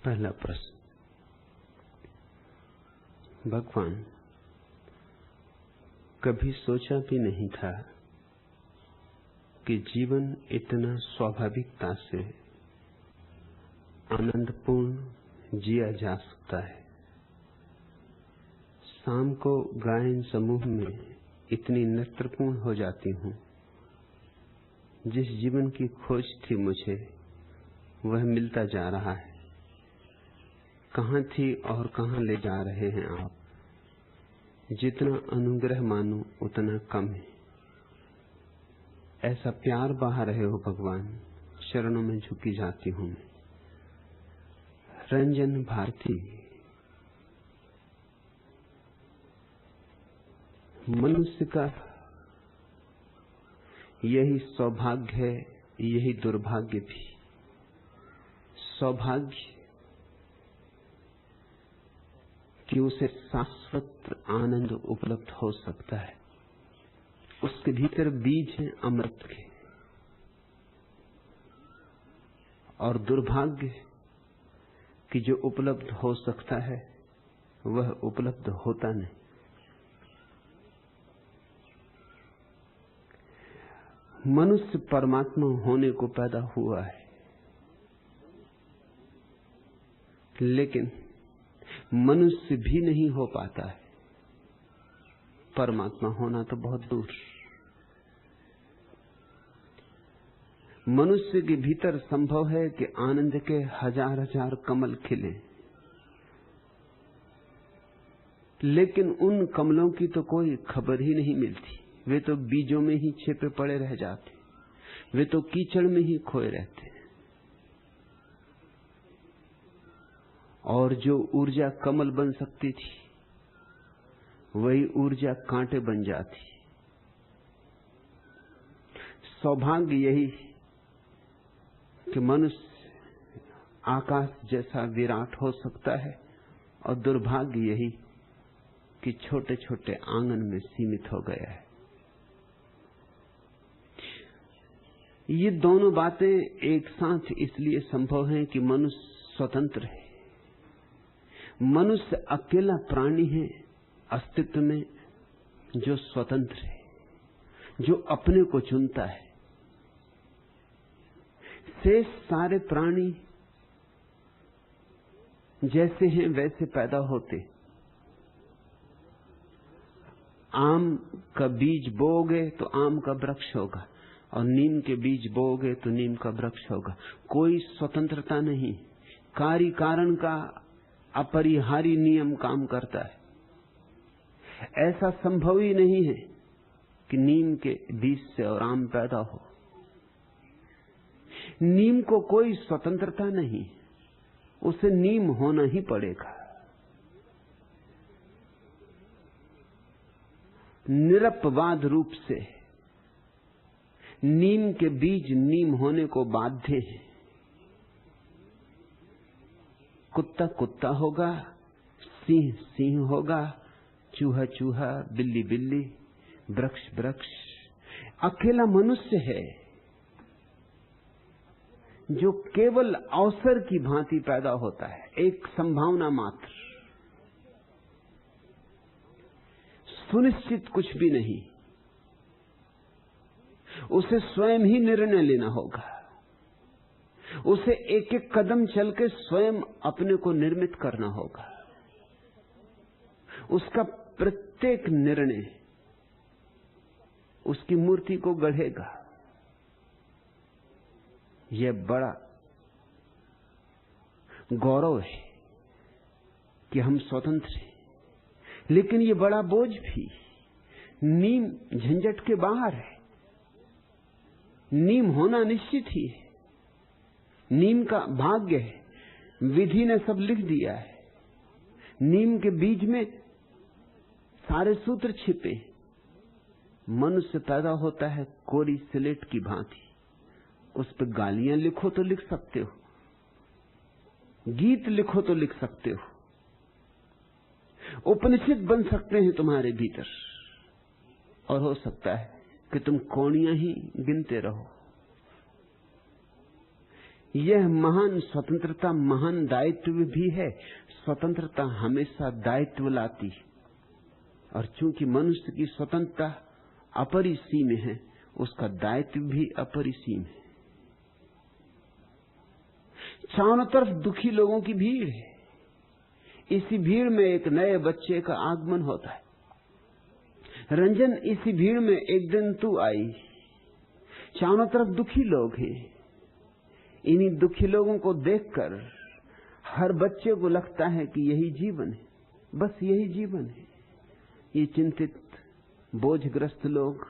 पहला प्रश्न, भगवान, कभी सोचा भी नहीं था कि जीवन इतना स्वाभाविकता से आनंदपूर्ण जिया जा सकता है। शाम को गायन समूह में इतनी नेत्रपूर्ण हो जाती हूँ। जिस जीवन की खोज थी मुझे, वह मिलता जा रहा है। कहाँ थी और कहाँ ले जा रहे हैं आप। जितना अनुग्रह मानो उतना कम है। ऐसा प्यार बहा रहे हो भगवान, चरणों में झुकी जाती हूँ मैं। रंजन भारती। मनुष्य का यही सौभाग्य है, यही दुर्भाग्य भी। सौभाग्य कि उसे शाश्वत आनंद उपलब्ध हो सकता है। उसके भीतर बीज है अमृत के। और दुर्भाग्य कि जो उपलब्ध हो सकता है वह उपलब्ध होता नहीं। मनुष्य परमात्मा होने को पैदा हुआ है, लेकिन मनुष्य भी नहीं हो पाता है। परमात्मा होना तो बहुत दूर। मनुष्य के भीतर संभव है कि आनंद के हजार हजार कमल खिले, लेकिन उन कमलों की तो कोई खबर ही नहीं मिलती। वे तो बीजों में ही छिपे पड़े रह जाते, वे तो कीचड़ में ही खोए रहते। और जो ऊर्जा कमल बन सकती थी, वही ऊर्जा कांटे बन जाती। सौभाग्य यही कि मनुष्य आकाश जैसा विराट हो सकता है, और दुर्भाग्य यही कि छोटे छोटे आंगन में सीमित हो गया है। ये दोनों बातें एक साथ इसलिए संभव हैं कि मनुष्य स्वतंत्र है। मनुष्य अकेला प्राणी है अस्तित्व में जो स्वतंत्र है, जो अपने को चुनता है। शेष सारे प्राणी जैसे हैं वैसे पैदा होते। आम का बीज बोओगे तो आम का वृक्ष होगा, और नीम के बीज बोओगे तो नीम का वृक्ष होगा। कोई स्वतंत्रता नहीं। कार्य कारण का अपरिहार्य नियम काम करता है। ऐसा संभव ही नहीं है कि नीम के बीज से और आम पैदा हो। नीम को कोई स्वतंत्रता नहीं, उसे नीम होना ही पड़ेगा। निरपवाद रूप से नीम के बीज नीम होने को बाध्य हैं। कुत्ता कुत्ता होगा, सिंह सिंह होगा, चूहा चूहा, बिल्ली बिल्ली, वृक्ष वृक्ष। अकेला मनुष्य है जो केवल अवसर की भांति पैदा होता है, एक संभावना मात्र। सुनिश्चित कुछ भी नहीं। उसे स्वयं ही निर्णय लेना होगा। उसे एक एक कदम चल के स्वयं अपने को निर्मित करना होगा। उसका प्रत्येक निर्णय उसकी मूर्ति को गढ़ेगा। यह बड़ा गौरव है कि हम स्वतंत्र हैं, लेकिन यह बड़ा बोझ भी। नीम झंझट के बाहर है। नीम होना निश्चित ही है। नीम का भाग्य है, विधि ने सब लिख दिया है। नीम के बीज में सारे सूत्र छिपे। मनुष्य पैदा होता है कोरी स्लेट की भांति। उस पर गालियां लिखो तो लिख सकते हो, गीत लिखो तो लिख सकते हो, उपनिषद बन सकते हैं तुम्हारे भीतर, और हो सकता है कि तुम कोणियां ही गिनते रहो। यह महान स्वतंत्रता महान दायित्व भी है। स्वतंत्रता हमेशा दायित्व लाती है, और चूंकि मनुष्य की स्वतंत्रता अपरिसीम है, उसका दायित्व भी अपरिसीम है। चारों तरफ दुखी लोगों की भीड़ है। इसी भीड़ में एक नए बच्चे का आगमन होता है। रंजन, इसी भीड़ में एक दिन तू आई। चारों तरफ दुखी लोग हैं। इन्हीं दुखी लोगों को देखकर हर बच्चे को लगता है कि यही जीवन है, बस यही जीवन है। ये चिंतित बोझग्रस्त लोग,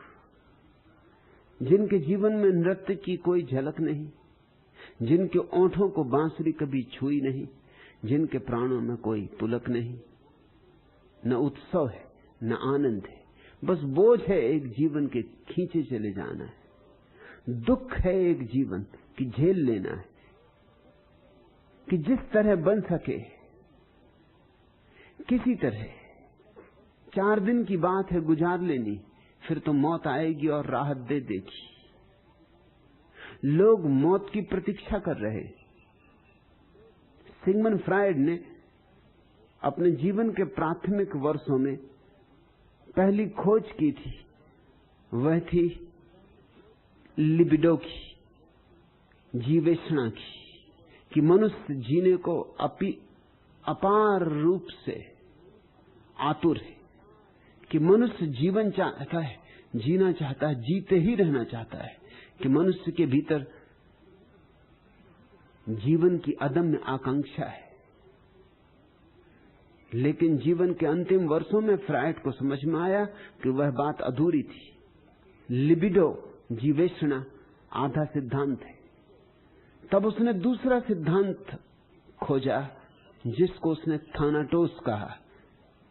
जिनके जीवन में नृत्य की कोई झलक नहीं, जिनके ओंठों को बांसुरी कभी छुई नहीं, जिनके प्राणों में कोई पुलक नहीं, न उत्सव है न आनंद है, बस बोझ है एक जीवन के खींचे चले जाना है। दुख है एक जीवन की झेल लेना है, कि जिस तरह बन सके किसी तरह 4 दिन की बात है गुजार लेनी, फिर तो मौत आएगी और राहत दे देगी। लोग मौत की प्रतीक्षा कर रहे। सिगमंड फ्रायड ने अपने जीवन के प्राथमिक वर्षों में पहली खोज की थी, वह थी लिबिडो की, जीवेषणा की, कि मनुष्य जीने को अपार रूप से आतुर है, कि मनुष्य जीवन चाहता है, जीना चाहता है, जीते ही रहना चाहता है, कि मनुष्य के भीतर जीवन की अदम्य आकांक्षा है। लेकिन जीवन के अंतिम वर्षों में फ्रायड को समझ में आया कि वह बात अधूरी थी। लिबिडो, जीवेषणा आधा सिद्धांत है। तब उसने दूसरा सिद्धांत खोजा, जिसको उसने थानाटोस कहा।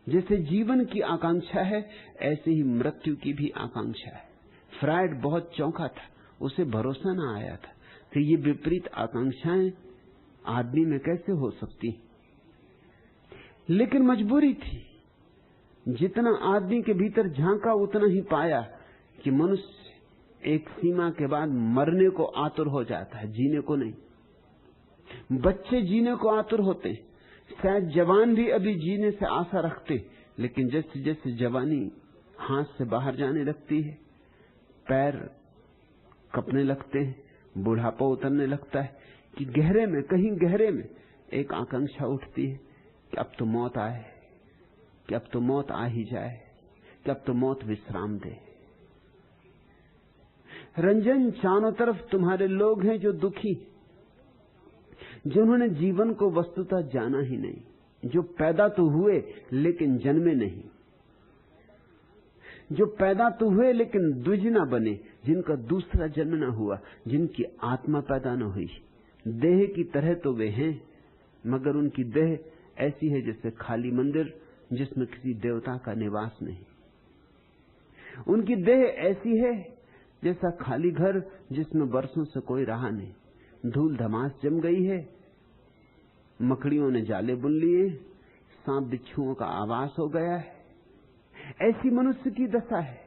जैसे जीवन की आकांक्षा है, ऐसे ही मृत्यु की भी आकांक्षा है। फ्रायड बहुत चौंका था, उसे भरोसा न आया था कि ये विपरीत आकांक्षाएं आदमी में कैसे हो सकती, लेकिन मजबूरी थी। जितना आदमी के भीतर झांका उतना ही पाया कि मनुष्य एक सीमा के बाद मरने को आतुर हो जाता है, जीने को नहीं। बच्चे जीने को आतुर होते, शायद जवान भी अभी जीने से आशा रखते, लेकिन जैसे जैसे जवानी हाथ से बाहर जाने लगती है, पैर कपने लगते हैं, बुढ़ापा उतरने लगता है, कि गहरे में, कहीं गहरे में एक आकांक्षा उठती है कि अब तो मौत आए, कि अब तो मौत आ ही जाए, कि अब तो मौत विश्राम दे। रंजन, चारों तरफ तुम्हारे लोग हैं जो दुखी, जिन्होंने जीवन को वस्तुतः जाना ही नहीं, जो पैदा तो हुए लेकिन जन्मे नहीं, जो पैदा तो हुए लेकिन द्विज न बने, जिनका दूसरा जन्म न हुआ, जिनकी आत्मा पैदा न हुई। देह की तरह तो वे हैं, मगर उनकी देह ऐसी है जैसे खाली मंदिर जिसमें किसी देवता का निवास नहीं। उनकी देह ऐसी है जैसा खाली घर जिसमें वर्षों से कोई रहा नहीं। धूल धमास जम गई है, मकड़ियों ने जाले बुन लिए, सांप बिच्छुओं का आवास हो गया है। ऐसी मनुष्य की दशा है।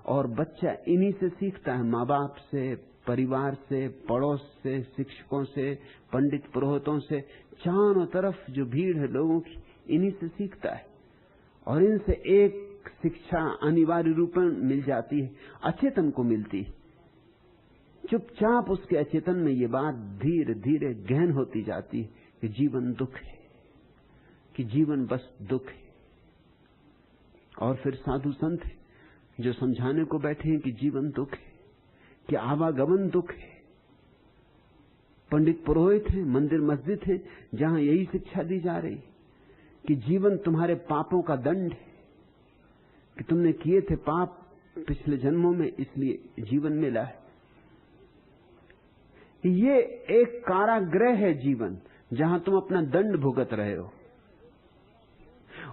और बच्चा इन्हीं से सीखता है, माँ बाप से, परिवार से, पड़ोस से, शिक्षकों से, पंडित पुरोहितों से, चारों तरफ जो भीड़ है लोगों की, इन्हीं से सीखता है। और इनसे एक शिक्षा अनिवार्य रूप में मिल जाती है, अचेतन को मिलती है। चुपचाप उसके अचेतन में ये बात धीरे धीरे गहन होती जाती है कि जीवन दुख है, कि जीवन बस दुख है। और फिर साधु संत है जो समझाने को बैठे हैं कि जीवन दुख है, कि आवागमन दुख है। पंडित पुरोहित हैं, मंदिर मस्जिद हैं, जहां यही शिक्षा दी जा रही कि जीवन तुम्हारे पापों का दंड है, कि तुमने किए थे पाप पिछले जन्मों में, इसलिए जीवन मिला है। ये एक कारागृह है जीवन, जहां तुम अपना दंड भुगत रहे हो।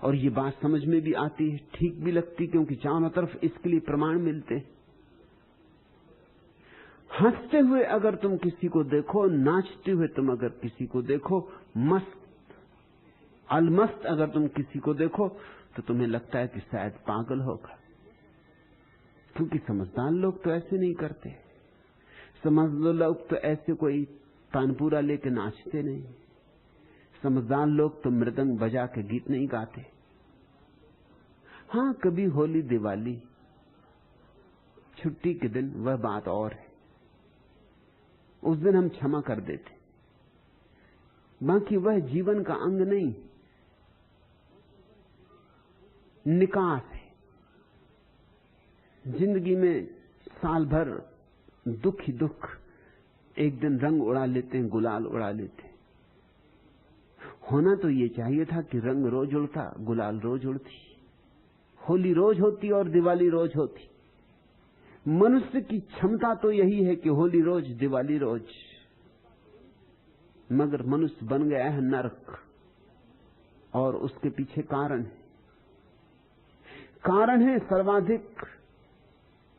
और ये बात समझ में भी आती है, ठीक भी लगती, क्योंकि चारों तरफ इसके लिए प्रमाण मिलते। हंसते हुए अगर तुम किसी को देखो, नाचते हुए तुम अगर किसी को देखो, मस्त अलमस्त अगर तुम किसी को देखो, तो तुम्हें लगता है कि शायद पागल होगा, क्योंकि समझदार लोग तो ऐसे नहीं करते। समझदार लोग तो ऐसे कोई तानपूरा लेके नाचते नहीं। समझदार लोग तो मृदंग बजा के गीत नहीं गाते। हाँ, कभी होली दिवाली छुट्टी के दिन वह बात और है, उस दिन हम क्षमा कर देते। बाकी वह जीवन का अंग नहीं, निकास है। जिंदगी में साल भर दुख ही दुख, एक दिन रंग उड़ा लेते हैं, गुलाल उड़ा लेते हैं। होना तो ये चाहिए था कि रंग रोज उड़ता, गुलाल रोज उड़ती, होली रोज होती और दिवाली रोज होती। मनुष्य की क्षमता तो यही है कि होली रोज दिवाली रोज, मगर मनुष्य बन गया है नरक। और उसके पीछे कारण है सर्वाधिक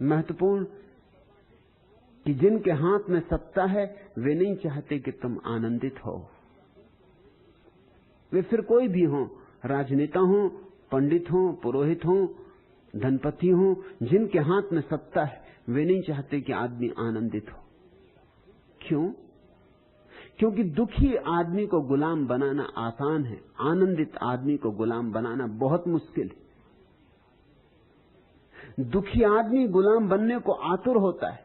महत्वपूर्ण कि जिनके हाथ में सत्ता है वे नहीं चाहते कि तुम आनंदित हो। वे फिर कोई भी हो, राजनेता हो, पंडित हो, पुरोहित हो, धनपति हो, जिनके हाथ में सत्ता है वे नहीं चाहते कि आदमी आनंदित हो। क्यों? क्योंकि दुखी आदमी को गुलाम बनाना आसान है, आनंदित आदमी को गुलाम बनाना बहुत मुश्किल है। दुखी आदमी गुलाम बनने को आतुर होता है।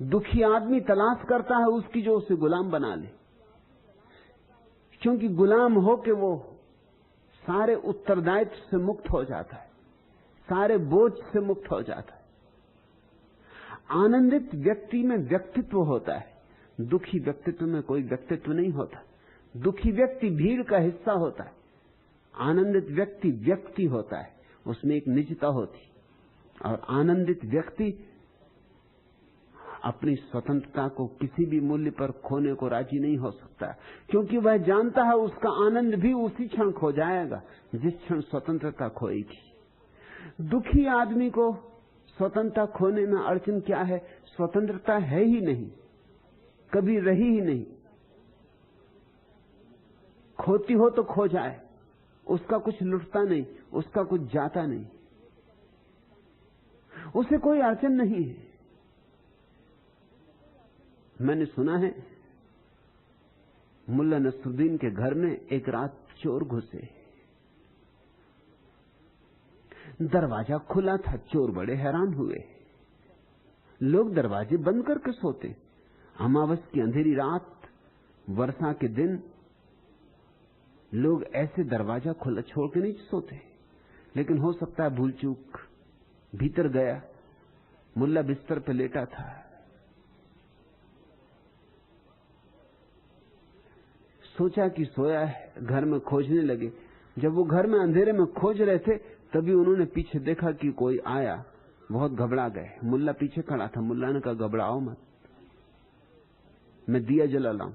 दुखी आदमी तलाश करता है उसकी जो उसे गुलाम बना ले, क्योंकि गुलाम होके वो सारे उत्तरदायित्व से मुक्त हो जाता है, सारे बोझ से मुक्त हो जाता है। आनंदित व्यक्ति में व्यक्तित्व होता है, दुखी व्यक्तित्व में कोई व्यक्तित्व नहीं होता। दुखी व्यक्ति भीड़ का हिस्सा होता है, आनंदित व्यक्ति व्यक्ति होता है, उसमें एक निजता होती। और आनंदित व्यक्ति अपनी स्वतंत्रता को किसी भी मूल्य पर खोने को राजी नहीं हो सकता, क्योंकि वह जानता है उसका आनंद भी उसी क्षण खो जाएगा जिस क्षण स्वतंत्रता खोएगी। दुखी आदमी को स्वतंत्रता खोने में अड़चन क्या है? स्वतंत्रता है ही नहीं, कभी रही ही नहीं। खोती हो तो खो जाए, उसका कुछ लुटता नहीं, उसका कुछ जाता नहीं, उसे कोई अड़चन नहीं है। मैंने सुना है मुल्ला नसरुद्दीन के घर में एक रात चोर घुसे। दरवाजा खुला था, चोर बड़े हैरान हुए। लोग दरवाजे बंद करके सोते, अमावस की अंधेरी रात, वर्षा के दिन लोग ऐसे दरवाजा खुला छोड़ के नहीं सोते। लेकिन हो सकता है भूल चूक, भीतर गया। मुल्ला बिस्तर पे लेटा था, सोचा कि सोया है, घर में खोजने लगे। जब वो घर में अंधेरे में खोज रहे थे तभी उन्होंने पीछे देखा कि कोई आया, बहुत घबरा गए। मुल्ला पीछे खड़ा था। मुल्ला ने कहा, घबराओ मत, मैं दिया जला लाऊं।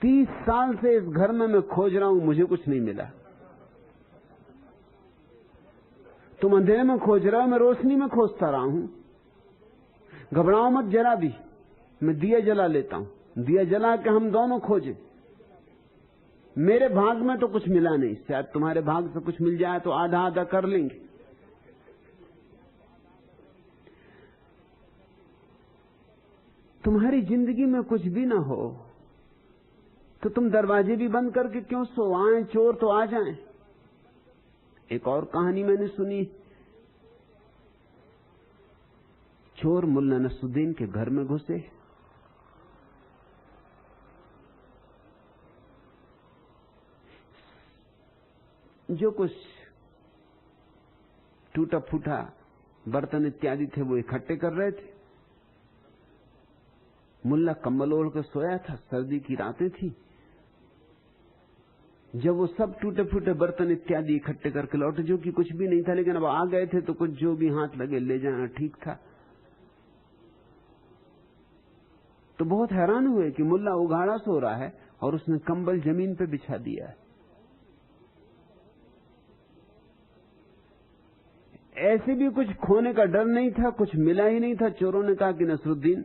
30 साल से इस घर में मैं खोज रहा हूं, मुझे कुछ नहीं मिला। तुम अंधेरे में खोज रहे हो, मैं रोशनी में खोजता रहा हूं। घबराओ मत जरा भी, मैं दिया जला लेता हूं। दिया जला के हम दोनों खोजे। मेरे भाग में तो कुछ मिला नहीं, शायद तुम्हारे भाग से कुछ मिल जाए तो आधा आधा कर लेंगे। तुम्हारी जिंदगी में कुछ भी ना हो तो तुम दरवाजे भी बंद करके क्यों सो? आए चोर तो आ जाएं। एक और कहानी मैंने सुनी, चोर मुल्ला नसरुद्दीन के घर में घुसे। जो कुछ टूटा फूटा बर्तन इत्यादि थे वो इकट्ठे कर रहे थे। मुल्ला कंबल ओढ़ कर सोया था, सर्दी की रातें थी। जब वो सब टूटे फूटे बर्तन इत्यादि इकट्ठे करके लौटे, जो कि कुछ भी नहीं था, लेकिन अब आ गए थे तो कुछ जो भी हाथ लगे ले जाना ठीक था। तो बहुत हैरान हुए कि मुल्ला उघाड़ा सो रहा है और उसने कंबल जमीन पे बिछा दिया है। ऐसे भी कुछ खोने का डर नहीं था, कुछ मिला ही नहीं था। चोरों ने कहा कि नसरुद्दीन,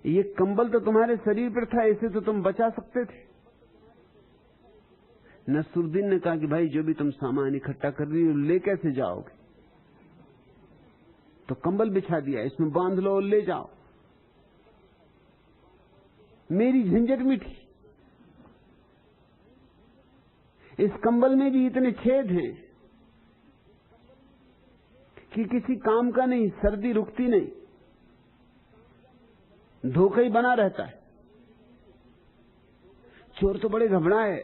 ये कंबल तो तुम्हारे शरीर पर था, इसे तो तुम बचा सकते थे। नसरुद्दीन ने कहा कि भाई, जो भी तुम सामान इकट्ठा कर रही हो ले कैसे जाओगे? तो कंबल बिछा दिया, इसमें बांध लो और ले जाओ। मेरी झंझट मिटी। इस कंबल में भी इतने छेद हैं कि किसी काम का नहीं, सर्दी रुकती नहीं, धोखा ही बना रहता है। चोर तो बड़े घबराए,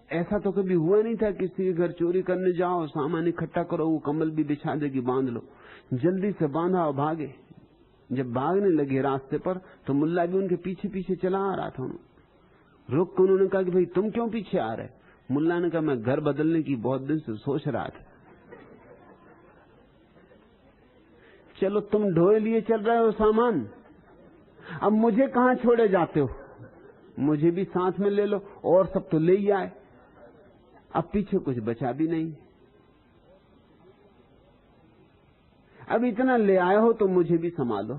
ऐसा तो कभी हुआ नहीं था किसी के घर चोरी करने जाओ, सामान इकट्ठा करो, वो कंबल भी बिछा देगी, बांध लो। जल्दी से बांधा और भागे। जब भागने लगे रास्ते पर तो मुल्ला भी उनके पीछे पीछे चला आ रहा था। रुक कर उन्होंने कहा कि भाई तुम क्यों पीछे आ रहे? मुल्ला ने कहा मैं घर बदलने की बहुत दिन से सोच रहा था। चलो तुम ढोए लिए चल रहे हो सामान, अब मुझे कहां छोड़े जाते हो? मुझे भी साथ में ले लो, और सब तो ले ही आए, अब पीछे कुछ बचा भी नहीं। अब इतना ले आए हो तो मुझे भी संभालो,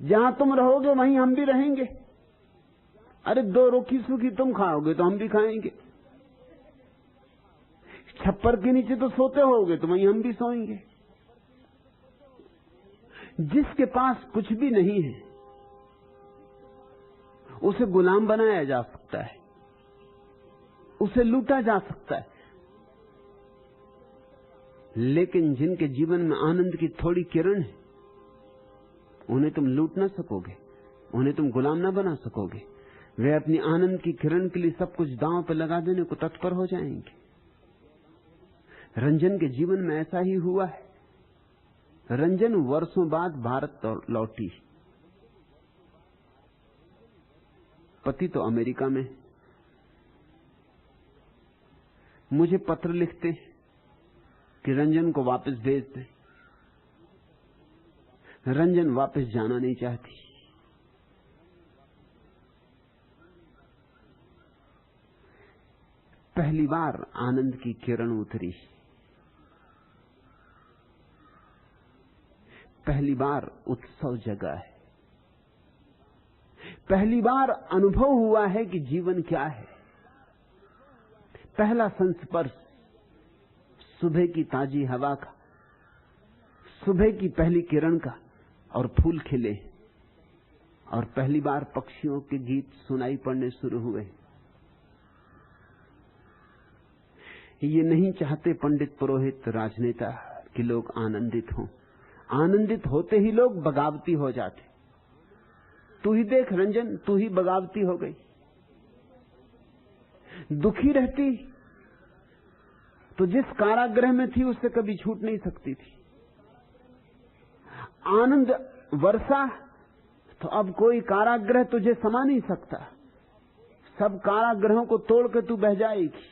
जहां तुम रहोगे वहीं हम भी रहेंगे। अरे 2 रूखी सूखी तुम खाओगे तो हम भी खाएंगे, छप्पर के नीचे तो सोते होगे तो वहीं हम भी सोएंगे। जिसके पास कुछ भी नहीं है उसे गुलाम बनाया जा सकता है, उसे लूटा जा सकता है, लेकिन जिनके जीवन में आनंद की थोड़ी किरण है उन्हें तुम लूट ना सकोगे, उन्हें तुम गुलाम ना बना सकोगे। वे अपनी आनंद की किरण के लिए सब कुछ दांव पर लगा देने को तत्पर हो जाएंगे। रंजन के जीवन में ऐसा ही हुआ है। रंजन वर्षों बाद भारत लौटी। पति तो अमेरिका में। मुझे पत्र लिखते कि रंजन को वापस भेज दे। रंजन वापस जाना नहीं चाहती। पहली बार आनंद की किरण उतरी, पहली बार उत्सव जगा है, पहली बार अनुभव हुआ है कि जीवन क्या है। पहला संस्पर्श सुबह की ताजी हवा का, सुबह की पहली किरण का, और फूल खिले, और पहली बार पक्षियों के गीत सुनाई पड़ने शुरू हुए। ये नहीं चाहते पंडित पुरोहित राजनेता कि लोग आनंदित हों। आनंदित होते ही लोग बगावती हो जाते। तू ही देख रंजन, तू ही बगावती हो गई। दुखी रहती तो जिस कारागृह में थी उससे कभी छूट नहीं सकती थी। आनंद वर्षा तो अब कोई कारागृह तुझे समा नहीं सकता। सब कारागृहों को तोड़ के तू बह जाएगी।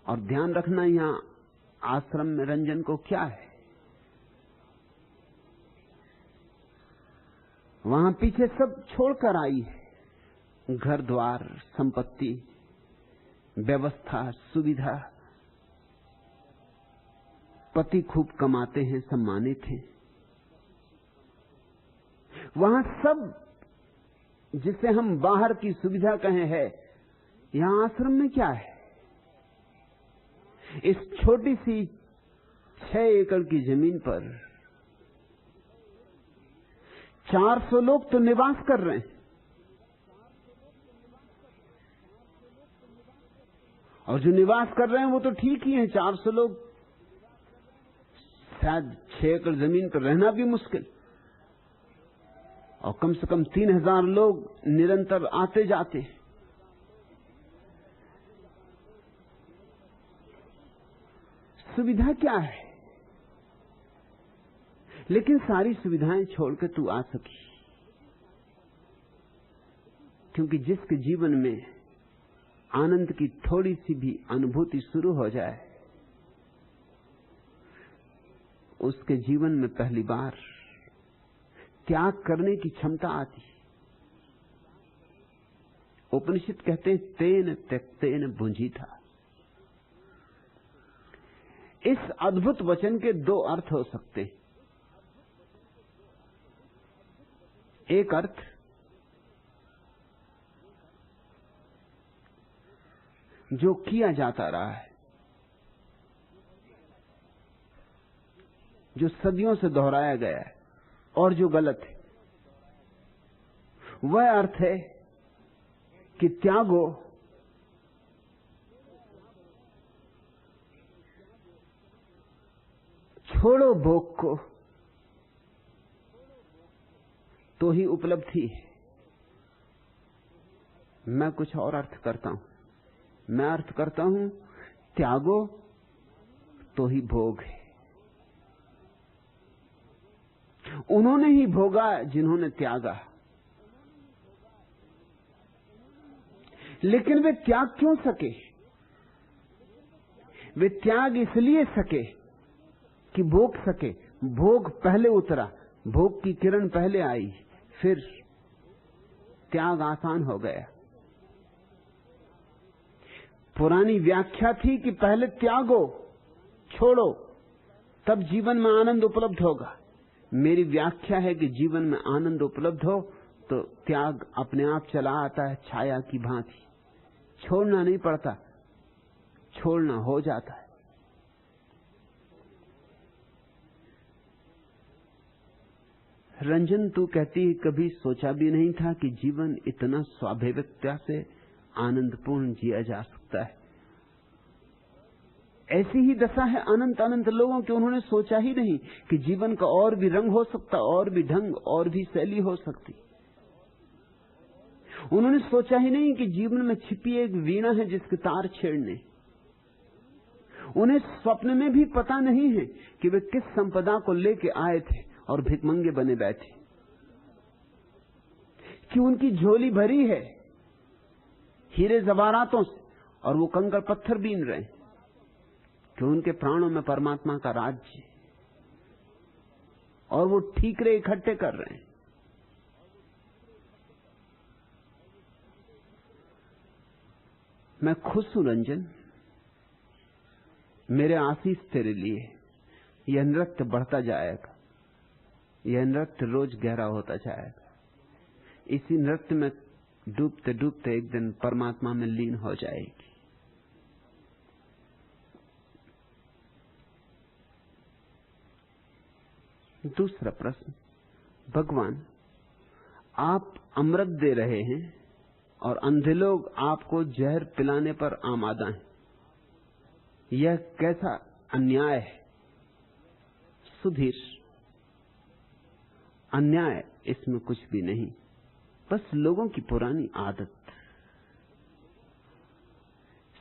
और ध्यान रखना, यहां आश्रम में रंजन को क्या है, वहां पीछे सब छोड़कर आई है। घर द्वार, संपत्ति, व्यवस्था, सुविधा। पति खूब कमाते हैं, सम्मानित हैं। वहां सब जिसे हम बाहर की सुविधा कहें है, यहां आश्रम में क्या है? इस छोटी सी 6 एकड़ की जमीन पर 400 लोग तो निवास कर रहे हैं, और जो निवास कर रहे हैं वो तो ठीक ही है। 400 लोग, शायद 6 एकड़ जमीन पर रहना भी मुश्किल, और कम से कम 3000 लोग निरंतर आते जाते। सुविधा क्या है? लेकिन सारी सुविधाएं छोड़कर तू आ सकी, क्योंकि जिसके जीवन में आनंद की थोड़ी सी भी अनुभूति शुरू हो जाए, उसके जीवन में पहली बार त्याग करने की क्षमता आती। उपनिषद कहते हैं तेन त्यक्तेन भुंजीता। इस अद्भुत वचन के 2 अर्थ हो सकते हैं। एक अर्थ, जो किया जाता रहा है जो सदियों से दोहराया गया है और जो गलत है। वह अर्थ है कि त्यागो, छोड़ो भोग को, तो ही उपलब्धि है। मैं कुछ और अर्थ करता हूं। मैं अर्थ करता हूं त्यागो तो ही भोग है। उन्होंने ही भोगा जिन्होंने त्यागा। लेकिन वे त्याग क्यों सके? वे त्याग इसलिए सके कि भोग सके। भोग पहले उतरा, भोग की किरण पहले आई, फिर त्याग आसान हो गया। पुरानी व्याख्या थी कि पहले त्यागो, छोड़ो, तब जीवन में आनंद उपलब्ध होगा। मेरी व्याख्या है कि जीवन में आनंद उपलब्ध हो तो त्याग अपने आप चला आता है, छाया की भांति। छोड़ना नहीं पड़ता, छोड़ना हो जाता है। रंजन, तू कहती है कभी सोचा भी नहीं था कि जीवन इतना स्वाभाविकता से आनंदपूर्ण जिया जा सकता है। ऐसी ही दशा है अनंत अनंत लोगों की। उन्होंने सोचा ही नहीं कि जीवन का और भी रंग हो सकता, और भी ढंग, और भी शैली हो सकती। उन्होंने सोचा ही नहीं कि जीवन में छिपी एक वीणा है जिसके तार छेड़ने। उन्हें स्वप्न में भी पता नहीं है कि वे किस संपदा को लेके आए थे और भिखमंगे बने बैठे, कि उनकी झोली भरी है हीरे जवारातों से और वो कंकड़ पत्थर बीन रहे हैं, कि उनके प्राणों में परमात्मा का राज्य और वो ठीकरे इकट्ठे कर रहे हैं। मैं खुश हूं रंजन, मेरे आशीष तेरे लिए। यह नृत्य बढ़ता जाएगा, यह नृत्य रोज गहरा होता जाएगा। इसी नृत्य में डूबते डूबते एक दिन परमात्मा में लीन हो जाएगी। दूसरा प्रश्न, भगवान आप अमृत दे रहे हैं और अंधे लोग आपको जहर पिलाने पर आमादा हैं, यह कैसा अन्याय है? सुधीर, अन्याय इसमें कुछ भी नहीं, बस लोगों की पुरानी आदत,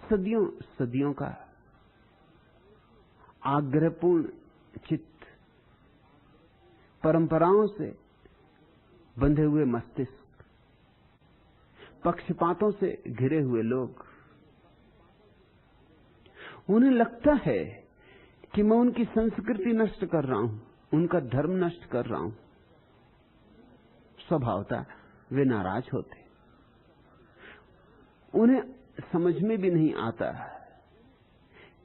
सदियों सदियों का आग्रहपूर्ण चित्त, परंपराओं से बंधे हुए मस्तिष्क, पक्षपातों से घिरे हुए लोग। उन्हें लगता है कि मैं उनकी संस्कृति नष्ट कर रहा हूं, उनका धर्म नष्ट कर रहा हूं। स्वभावतः वे नाराज होते। उन्हें समझ में भी नहीं आता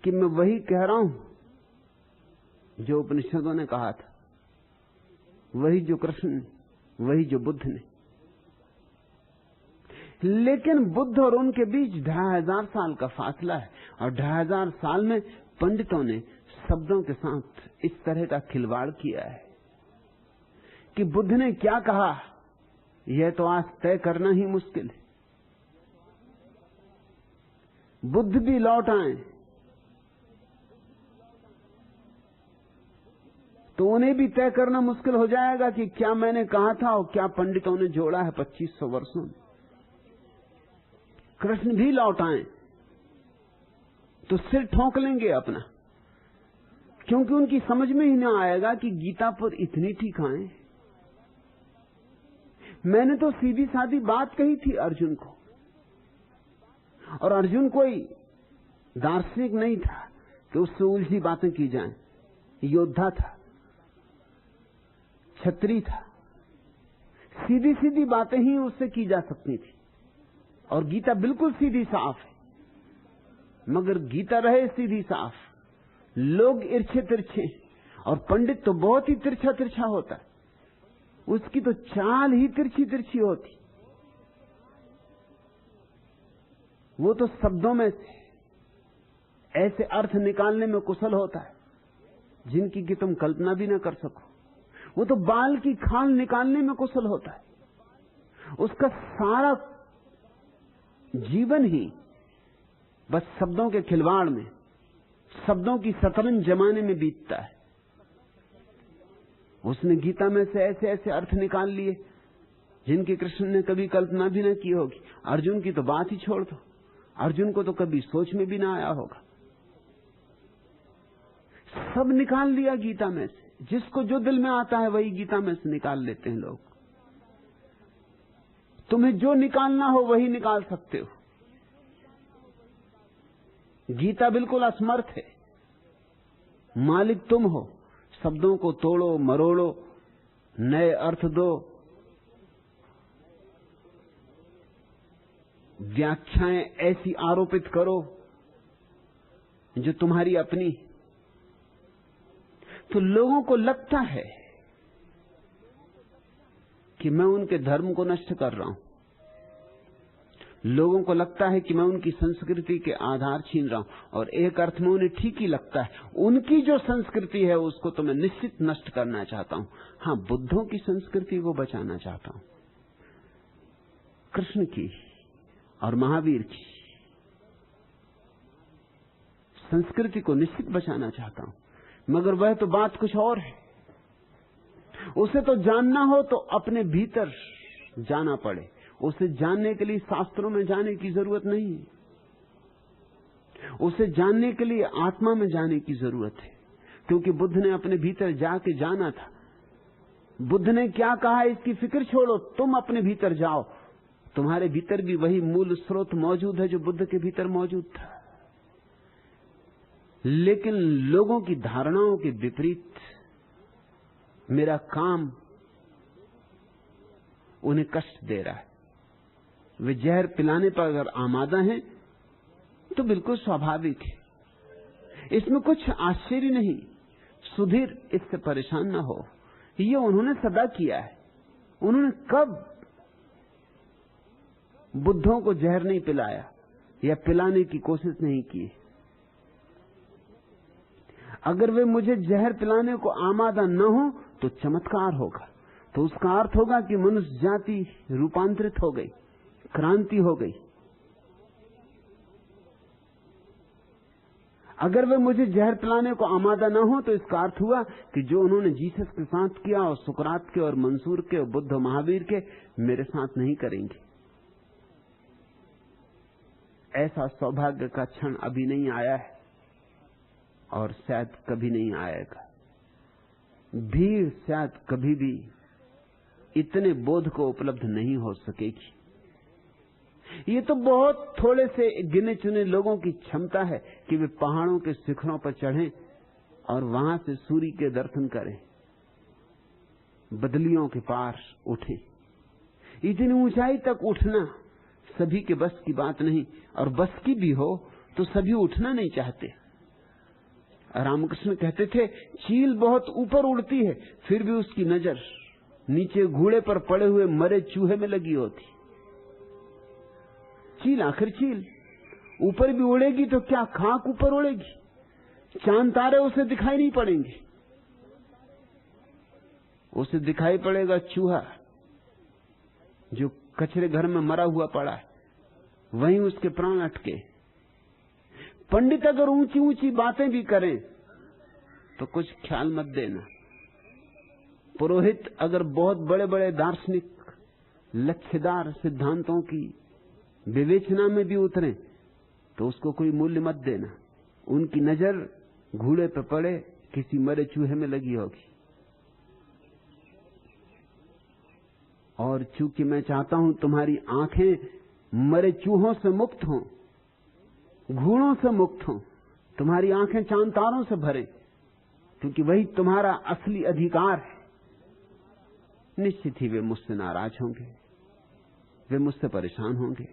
कि मैं वही कह रहा हूं जो उपनिषदों ने कहा था, वही जो कृष्ण ने, वही जो बुद्ध ने। लेकिन बुद्ध और उनके बीच 2500 साल का फासला है, और 2500 साल में पंडितों ने शब्दों के साथ इस तरह का खिलवाड़ किया है कि बुद्ध ने क्या कहा यह तो आज तय करना ही मुश्किल है। बुद्ध भी लौट आए तो उन्हें भी तय करना मुश्किल हो जाएगा कि क्या मैंने कहा था और क्या पंडितों ने जोड़ा है 2500 वर्षों में। कृष्ण भी लौट आए तो सिर ठोंक लेंगे अपना, क्योंकि उनकी समझ में ही ना आएगा कि गीता पर इतनी टीकाएं। मैंने तो सीधी सादी बात कही थी अर्जुन को, और अर्जुन कोई दार्शनिक नहीं था कि उससे उलझी बातें की जाएं। योद्धा था, क्षत्रिय था, सीधी सीधी बातें ही उससे की जा सकती थी, और गीता बिल्कुल सीधी साफ है। मगर गीता रहे सीधी साफ, लोग इर्छे तिरछे, और पंडित तो बहुत ही तिरछा तिरछा होता है, उसकी तो चाल ही तिरछी तिरछी होती। वो तो शब्दों में से ऐसे अर्थ निकालने में कुशल होता है जिनकी कि तुम कल्पना भी ना कर सको। वो तो बाल की खाल निकालने में कुशल होता है, उसका सारा जीवन ही बस शब्दों के खिलवाड़ में, शब्दों की शतरंज जमाने में बीतता है। उसने गीता में से ऐसे ऐसे अर्थ निकाल लिए जिनकी कृष्ण ने कभी कल्पना भी न की होगी। अर्जुन की तो बात ही छोड़ दो, अर्जुन को तो कभी सोच में भी ना आया होगा। सब निकाल लिया गीता में से, जिसको जो दिल में आता है वही गीता में से निकाल लेते हैं लोग। तुम्हें जो निकालना हो वही निकाल सकते हो। गीता बिल्कुल असमर्थ है, मालिक तुम हो। शब्दों को तोड़ो मरोड़ो, नए अर्थ दो, व्याख्याएं ऐसी आरोपित करो जो तुम्हारी अपनी। तो लोगों को लगता है कि मैं उनके धर्म को नष्ट कर रहा हूं, लोगों को लगता है कि मैं उनकी संस्कृति के आधार छीन रहा हूं, और एक अर्थ में उन्हें ठीक ही लगता है। उनकी जो संस्कृति है उसको तो मैं निश्चित नष्ट करना चाहता हूं। हां, बुद्धों की संस्कृति को बचाना चाहता हूं, कृष्ण की और महावीर की संस्कृति को निश्चित बचाना चाहता हूं। मगर वह तो बात कुछ और है। उसे तो जानना हो तो अपने भीतर जाना पड़े। उसे जानने के लिए शास्त्रों में जाने की जरूरत नहीं है, उसे जानने के लिए आत्मा में जाने की जरूरत है। क्योंकि बुद्ध ने अपने भीतर जाके जाना था। बुद्ध ने क्या कहा इसकी फिक्र छोड़ो, तुम अपने भीतर जाओ। तुम्हारे भीतर भी वही मूल स्रोत मौजूद है जो बुद्ध के भीतर मौजूद था। लेकिन लोगों की धारणाओं के विपरीत मेरा काम उन्हें कष्ट दे रहा है। वे जहर पिलाने पर अगर आमादा हैं तो बिल्कुल स्वाभाविक है, इसमें कुछ आश्चर्य नहीं। सुधीर इससे परेशान ना हो, ये उन्होंने सदा किया है। उन्होंने कब बुद्धों को जहर नहीं पिलाया या पिलाने की कोशिश नहीं की। अगर वे मुझे जहर पिलाने को आमादा न हो तो चमत्कार होगा, तो उसका अर्थ होगा कि मनुष्य जाति रूपांतरित हो गई, क्रांति हो गई। अगर वे मुझे जहर पिलाने को आमादा न हो तो इसका अर्थ हुआ कि जो उन्होंने जीसस के साथ किया और सुकरात के और मंसूर के और बुद्ध महावीर के, मेरे साथ नहीं करेंगे। ऐसा सौभाग्य का क्षण अभी नहीं आया है और शायद कभी नहीं आएगा। भीड़ शायद कभी भी इतने बोध को उपलब्ध नहीं हो सकेगी। ये तो बहुत थोड़े से गिने चुने लोगों की क्षमता है कि वे पहाड़ों के शिखरों पर चढ़ें और वहां से सूर्य के दर्शन करें, बदलियों के पार उठें। इतनी ऊंचाई तक उठना सभी के बस की बात नहीं, और बस की भी हो तो सभी उठना नहीं चाहते। रामकृष्ण कहते थे, चील बहुत ऊपर उड़ती है फिर भी उसकी नजर नीचे घोड़े पर पड़े हुए मरे चूहे में लगी होती। चील आखिर चील, ऊपर भी उड़ेगी तो क्या खाक ऊपर उड़ेगी, चांद तारे उसे दिखाई नहीं पड़ेंगे। उसे दिखाई पड़ेगा चूहा जो कचरे घर में मरा हुआ पड़ा है, वहीं उसके प्राण अटके। पंडित अगर ऊंची ऊंची बातें भी करें तो कुछ ख्याल मत देना। पुरोहित अगर बहुत बड़े बड़े दार्शनिक लक्ष्यदार सिद्धांतों की विवेचना में भी उतरे तो उसको कोई मूल्य मत देना। उनकी नजर घोड़े पर पड़े किसी मरे चूहे में लगी होगी। और चूंकि मैं चाहता हूं तुम्हारी आंखें मरे चूहों से मुक्त हों, घूणों से मुक्त हों, तुम्हारी आंखें चांद तारों से भरे, क्योंकि वही तुम्हारा असली अधिकार है। निश्चित ही वे मुझसे नाराज होंगे, वे मुझसे परेशान होंगे।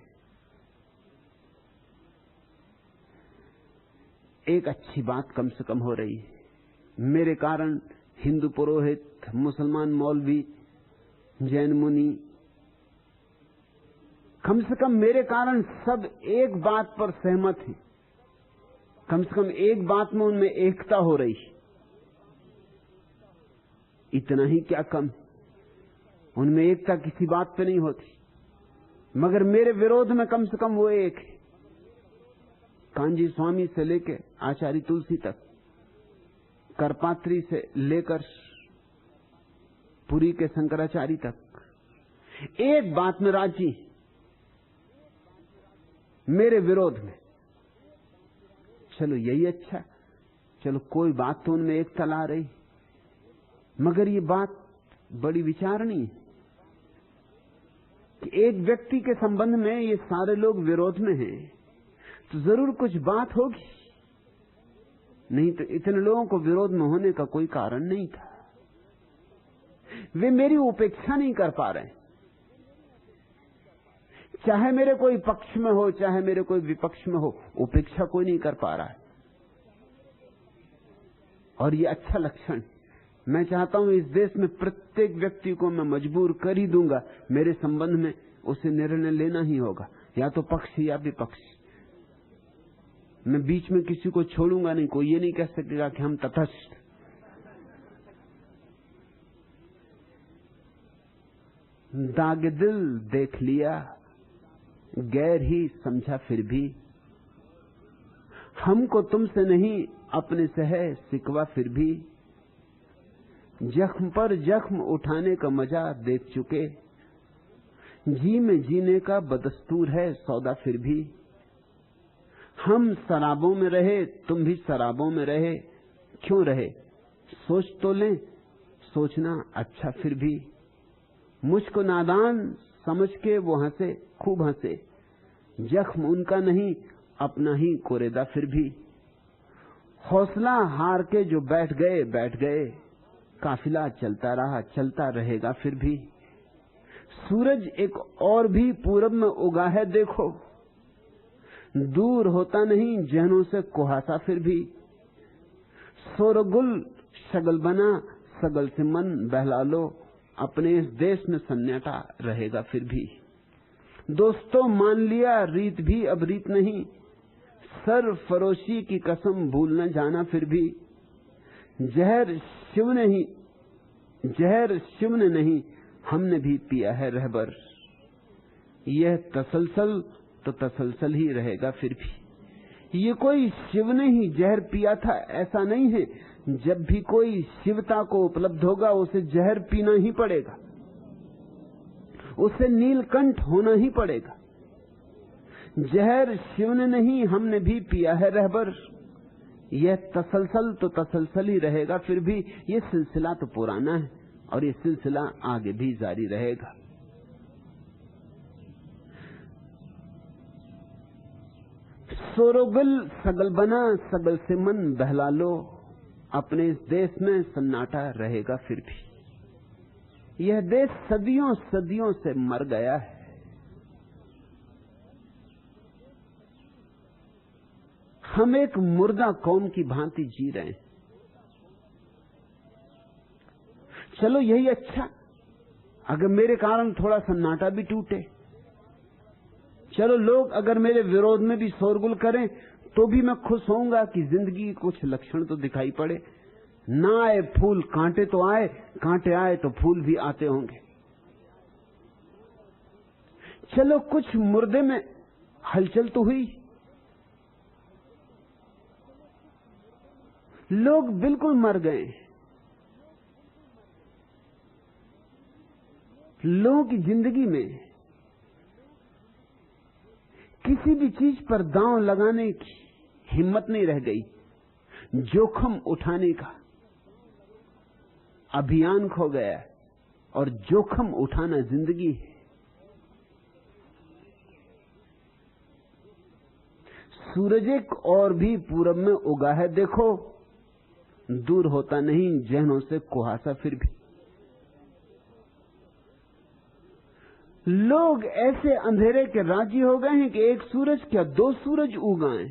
एक अच्छी बात कम से कम हो रही है, मेरे कारण हिंदू पुरोहित, मुसलमान मौलवी, जैन मुनि, कम से कम मेरे कारण सब एक बात पर सहमत हैं। कम से कम एक बात में उनमें एकता हो रही। इतना ही क्या कम, उनमें एकता किसी बात पे नहीं होती, मगर मेरे विरोध में कम से कम वो एक है। कांजी स्वामी से लेकर आचार्य तुलसी तक, करपात्री से लेकर पुरी के शंकराचार्य तक, एक बात में राजी, मेरे विरोध में। चलो यही अच्छा, चलो कोई बात तो उनमें एकता ला रही, मगर ये बात बड़ी विचारणी है कि एक व्यक्ति के संबंध में ये सारे लोग विरोध में हैं, तो जरूर कुछ बात होगी, नहीं तो इतने लोगों को विरोध में होने का कोई कारण नहीं था। वे मेरी उपेक्षा नहीं कर पा रहे, चाहे मेरे कोई पक्ष में हो चाहे मेरे कोई विपक्ष में हो, उपेक्षा कोई नहीं कर पा रहा है। और ये अच्छा लक्षण, मैं चाहता हूं इस देश में प्रत्येक व्यक्ति को मैं मजबूर कर ही दूंगा, मेरे संबंध में उसे निर्णय लेना ही होगा, या तो पक्ष या विपक्ष। मैं बीच में किसी को छोड़ूंगा नहीं, कोई ये नहीं कह सकेगा कि हम तटस्थ। दाग दिल देख लिया, गैर ही समझा फिर भी, हमको तुमसे नहीं अपने से है सिकवा फिर भी, जख्म पर जख्म उठाने का मजा देख चुके, जी में जीने का बदस्तूर है सौदा फिर भी, हम शराबों में रहे तुम भी शराबों में रहे, क्यों रहे सोच तो लें, सोचना अच्छा फिर भी, मुझको नादान समझ के वो हंसे खूब हंसे, जख्म उनका नहीं अपना ही कोरेदा फिर भी, हौसला हार के जो बैठ गए, काफिला चलता रहा चलता रहेगा फिर भी, सूरज एक और भी पूरब में उगा है देखो, दूर होता नहीं जहनों से कुहासा फिर भी, सोरगुल शगल बना सगल से मन बहला लो, अपने इस देश में सन्नाटा रहेगा फिर भी, दोस्तों मान लिया रीत भी अब रीत नहीं, सर फरोशी की कसम भूल न जाना फिर भी, जहर शिव ने नहीं हमने भी पिया है रहबर, यह तसलसल तो तसलसल ही रहेगा फिर भी। ये कोई शिव ने ही जहर पिया था ऐसा नहीं है, जब भी कोई शिवता को उपलब्ध होगा उसे जहर पीना ही पड़ेगा, उसे नीलकंठ होना ही पड़ेगा। जहर शिव ने नहीं हमने भी पिया है रहबर, यह तसलसल तो तसलसल ही रहेगा फिर भी, ये सिलसिला तो पुराना है और ये सिलसिला आगे भी जारी रहेगा। सोरोगल सगल बना सगल से मन बहला लो, अपने इस देश में सन्नाटा रहेगा फिर भी। यह देश सदियों सदियों से मर गया है, हम एक मुर्दा कौम की भांति जी रहे हैं। चलो यही अच्छा, अगर मेरे कारण थोड़ा सन्नाटा भी टूटे, चलो लोग अगर मेरे विरोध में भी शोरगुल करें तो भी मैं खुश होऊंगा कि जिंदगी के कुछ लक्षण तो दिखाई पड़े, ना आए फूल कांटे तो आए, कांटे आए तो फूल भी आते होंगे। चलो कुछ मुर्दे में हलचल तो हुई, लोग बिल्कुल मर गए, लोगों की जिंदगी में किसी भी चीज पर दांव लगाने की हिम्मत नहीं रह गई, जोखम उठाने का अभियान खो गया और जोखम उठाना जिंदगी है। सूरज एक और भी पूरब में उगा है देखो, दूर होता नहीं जहनों से कुहासा फिर भी। लोग ऐसे अंधेरे के राजी हो गए हैं कि एक सूरज क्या दो सूरज उगाए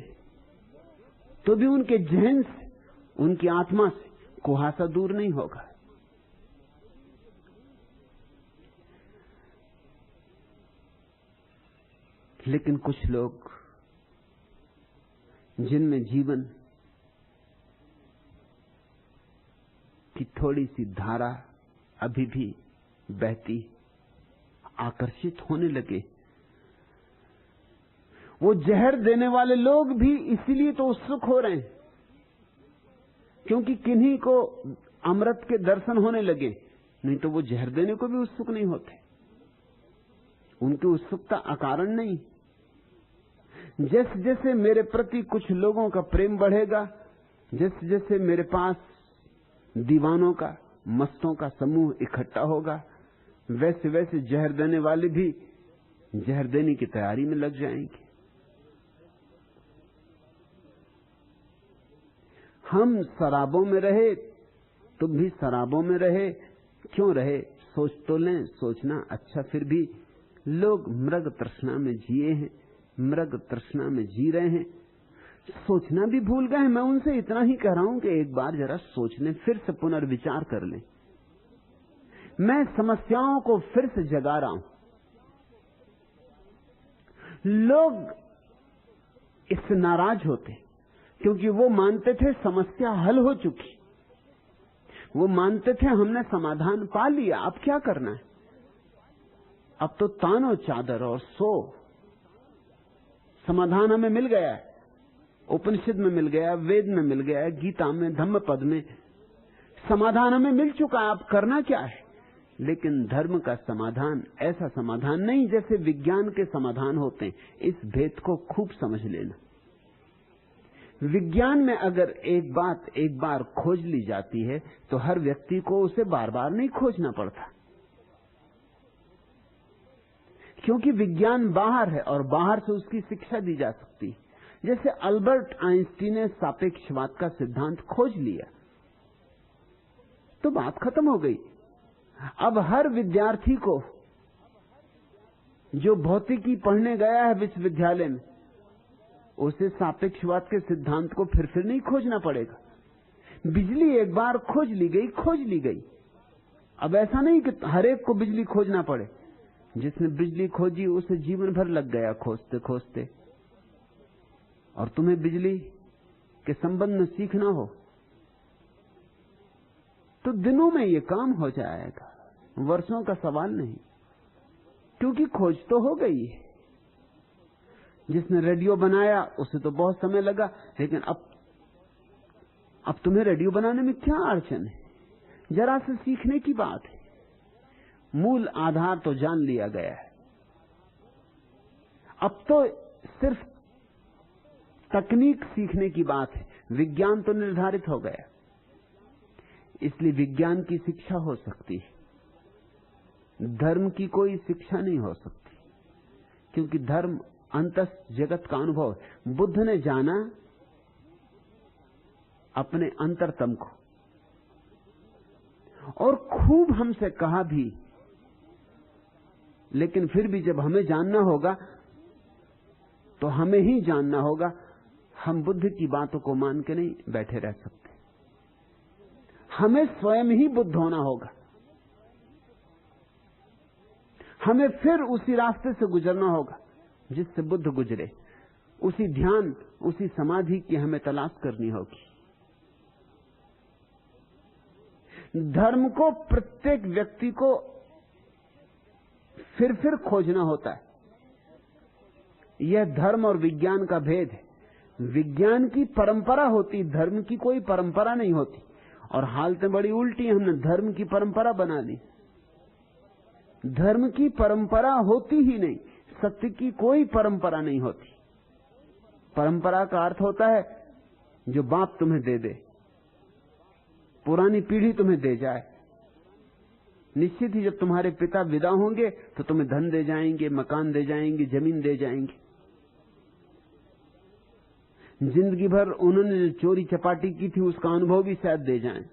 तो भी उनके जहन से, उनकी आत्मा से कुहासा दूर नहीं होगा। लेकिन कुछ लोग जिनमें जीवन की थोड़ी सी धारा अभी भी बहती, आकर्षित होने लगे। वो जहर देने वाले लोग भी इसीलिए तो उत्सुक हो रहे हैं, क्योंकि किन्हीं को अमृत के दर्शन होने लगे, नहीं तो वो जहर देने को भी उत्सुक नहीं होते। उनकी उत्सुकता अकारण नहीं। जैसे जैसे मेरे प्रति कुछ लोगों का प्रेम बढ़ेगा, जैसे जैसे मेरे पास दीवानों का, मस्तों का समूह इकट्ठा होगा, वैसे वैसे जहर देने वाले भी जहर देने की तैयारी में लग जाएंगे। हम शराबों में रहे, तुम भी शराबों में रहे, क्यों रहे सोच तो लें। सोचना अच्छा, फिर भी लोग मृग तृष्णा में जिए हैं, मृग तृष्णा में जी रहे हैं, सोचना भी भूल गए। मैं उनसे इतना ही कह रहा हूं कि एक बार जरा सोच लें, फिर से पुनर्विचार कर लें। मैं समस्याओं को फिर से जगा रहा हूं। लोग इससे नाराज होते क्योंकि वो मानते थे समस्या हल हो चुकी, वो मानते थे हमने समाधान पा लिया, अब क्या करना है, अब तो तानो चादर और सो, समाधान हमें मिल गया है, उपनिषद में मिल गया, वेद में मिल गया, गीता में, धम्म पद में समाधान हमें मिल चुका है, अब करना क्या है। लेकिन धर्म का समाधान ऐसा समाधान नहीं जैसे विज्ञान के समाधान होते हैं। इस भेद को खूब समझ लेना। विज्ञान में अगर एक बात एक बार खोज ली जाती है तो हर व्यक्ति को उसे बार बार नहीं खोजना पड़ता, क्योंकि विज्ञान बाहर है और बाहर से उसकी शिक्षा दी जा सकती है। जैसे अल्बर्ट आइंस्टीन ने सापेक्षवाद का सिद्धांत खोज लिया तो बात खत्म हो गई। अब हर विद्यार्थी को जो भौतिकी पढ़ने गया है विश्वविद्यालय में, उसे सापेक्षवाद के सिद्धांत को फिर नहीं खोजना पड़ेगा। बिजली एक बार खोज ली गई। अब ऐसा नहीं कि हर एक को बिजली खोजना पड़े। जिसने बिजली खोजी उसे जीवन भर लग गया खोजते खोजते, और तुम्हें बिजली के संबंध में सीखना हो तो दिनों में ये काम हो जाएगा, वर्षों का सवाल नहीं, क्योंकि खोज तो हो गई है। जिसने रेडियो बनाया उसे तो बहुत समय लगा, लेकिन अब तुम्हें रेडियो बनाने में क्या अड़चन है, जरा से सीखने की बात है। मूल आधार तो जान लिया गया है, अब तो सिर्फ तकनीक सीखने की बात है। विज्ञान तो निर्धारित हो गया, इसलिए विज्ञान की शिक्षा हो सकती है, धर्म की कोई शिक्षा नहीं हो सकती, क्योंकि धर्म अंतस जगत का अनुभव है। बुद्ध ने जाना अपने अंतरतम को, और खूब हमसे कहा भी, लेकिन फिर भी जब हमें जानना होगा तो हमें ही जानना होगा। हम बुद्ध की बातों को मान के नहीं बैठे रह सकते, हमें स्वयं ही बुद्ध होना होगा। हमें फिर उसी रास्ते से गुजरना होगा जिससे बुद्ध गुजरे, उसी ध्यान, उसी समाधि की हमें तलाश करनी होगी। धर्म को प्रत्येक व्यक्ति को फिर खोजना होता है। यह धर्म और विज्ञान का भेद है। विज्ञान की परंपरा होती, धर्म की कोई परंपरा नहीं होती। और हालतें बड़ी उल्टी, हमने धर्म की परंपरा बना ली। धर्म की परंपरा होती ही नहीं, सत्य की कोई परंपरा नहीं होती। परंपरा का अर्थ होता है जो बाप तुम्हें दे दे, पुरानी पीढ़ी तुम्हें दे जाए। निश्चित ही जब तुम्हारे पिता विदा होंगे तो तुम्हें धन दे जाएंगे, मकान दे जाएंगे, जमीन दे जाएंगे। जिंदगी भर उन्होंने जो चोरी चपाटी की थी उसका अनुभव भी शायद दे जाएं।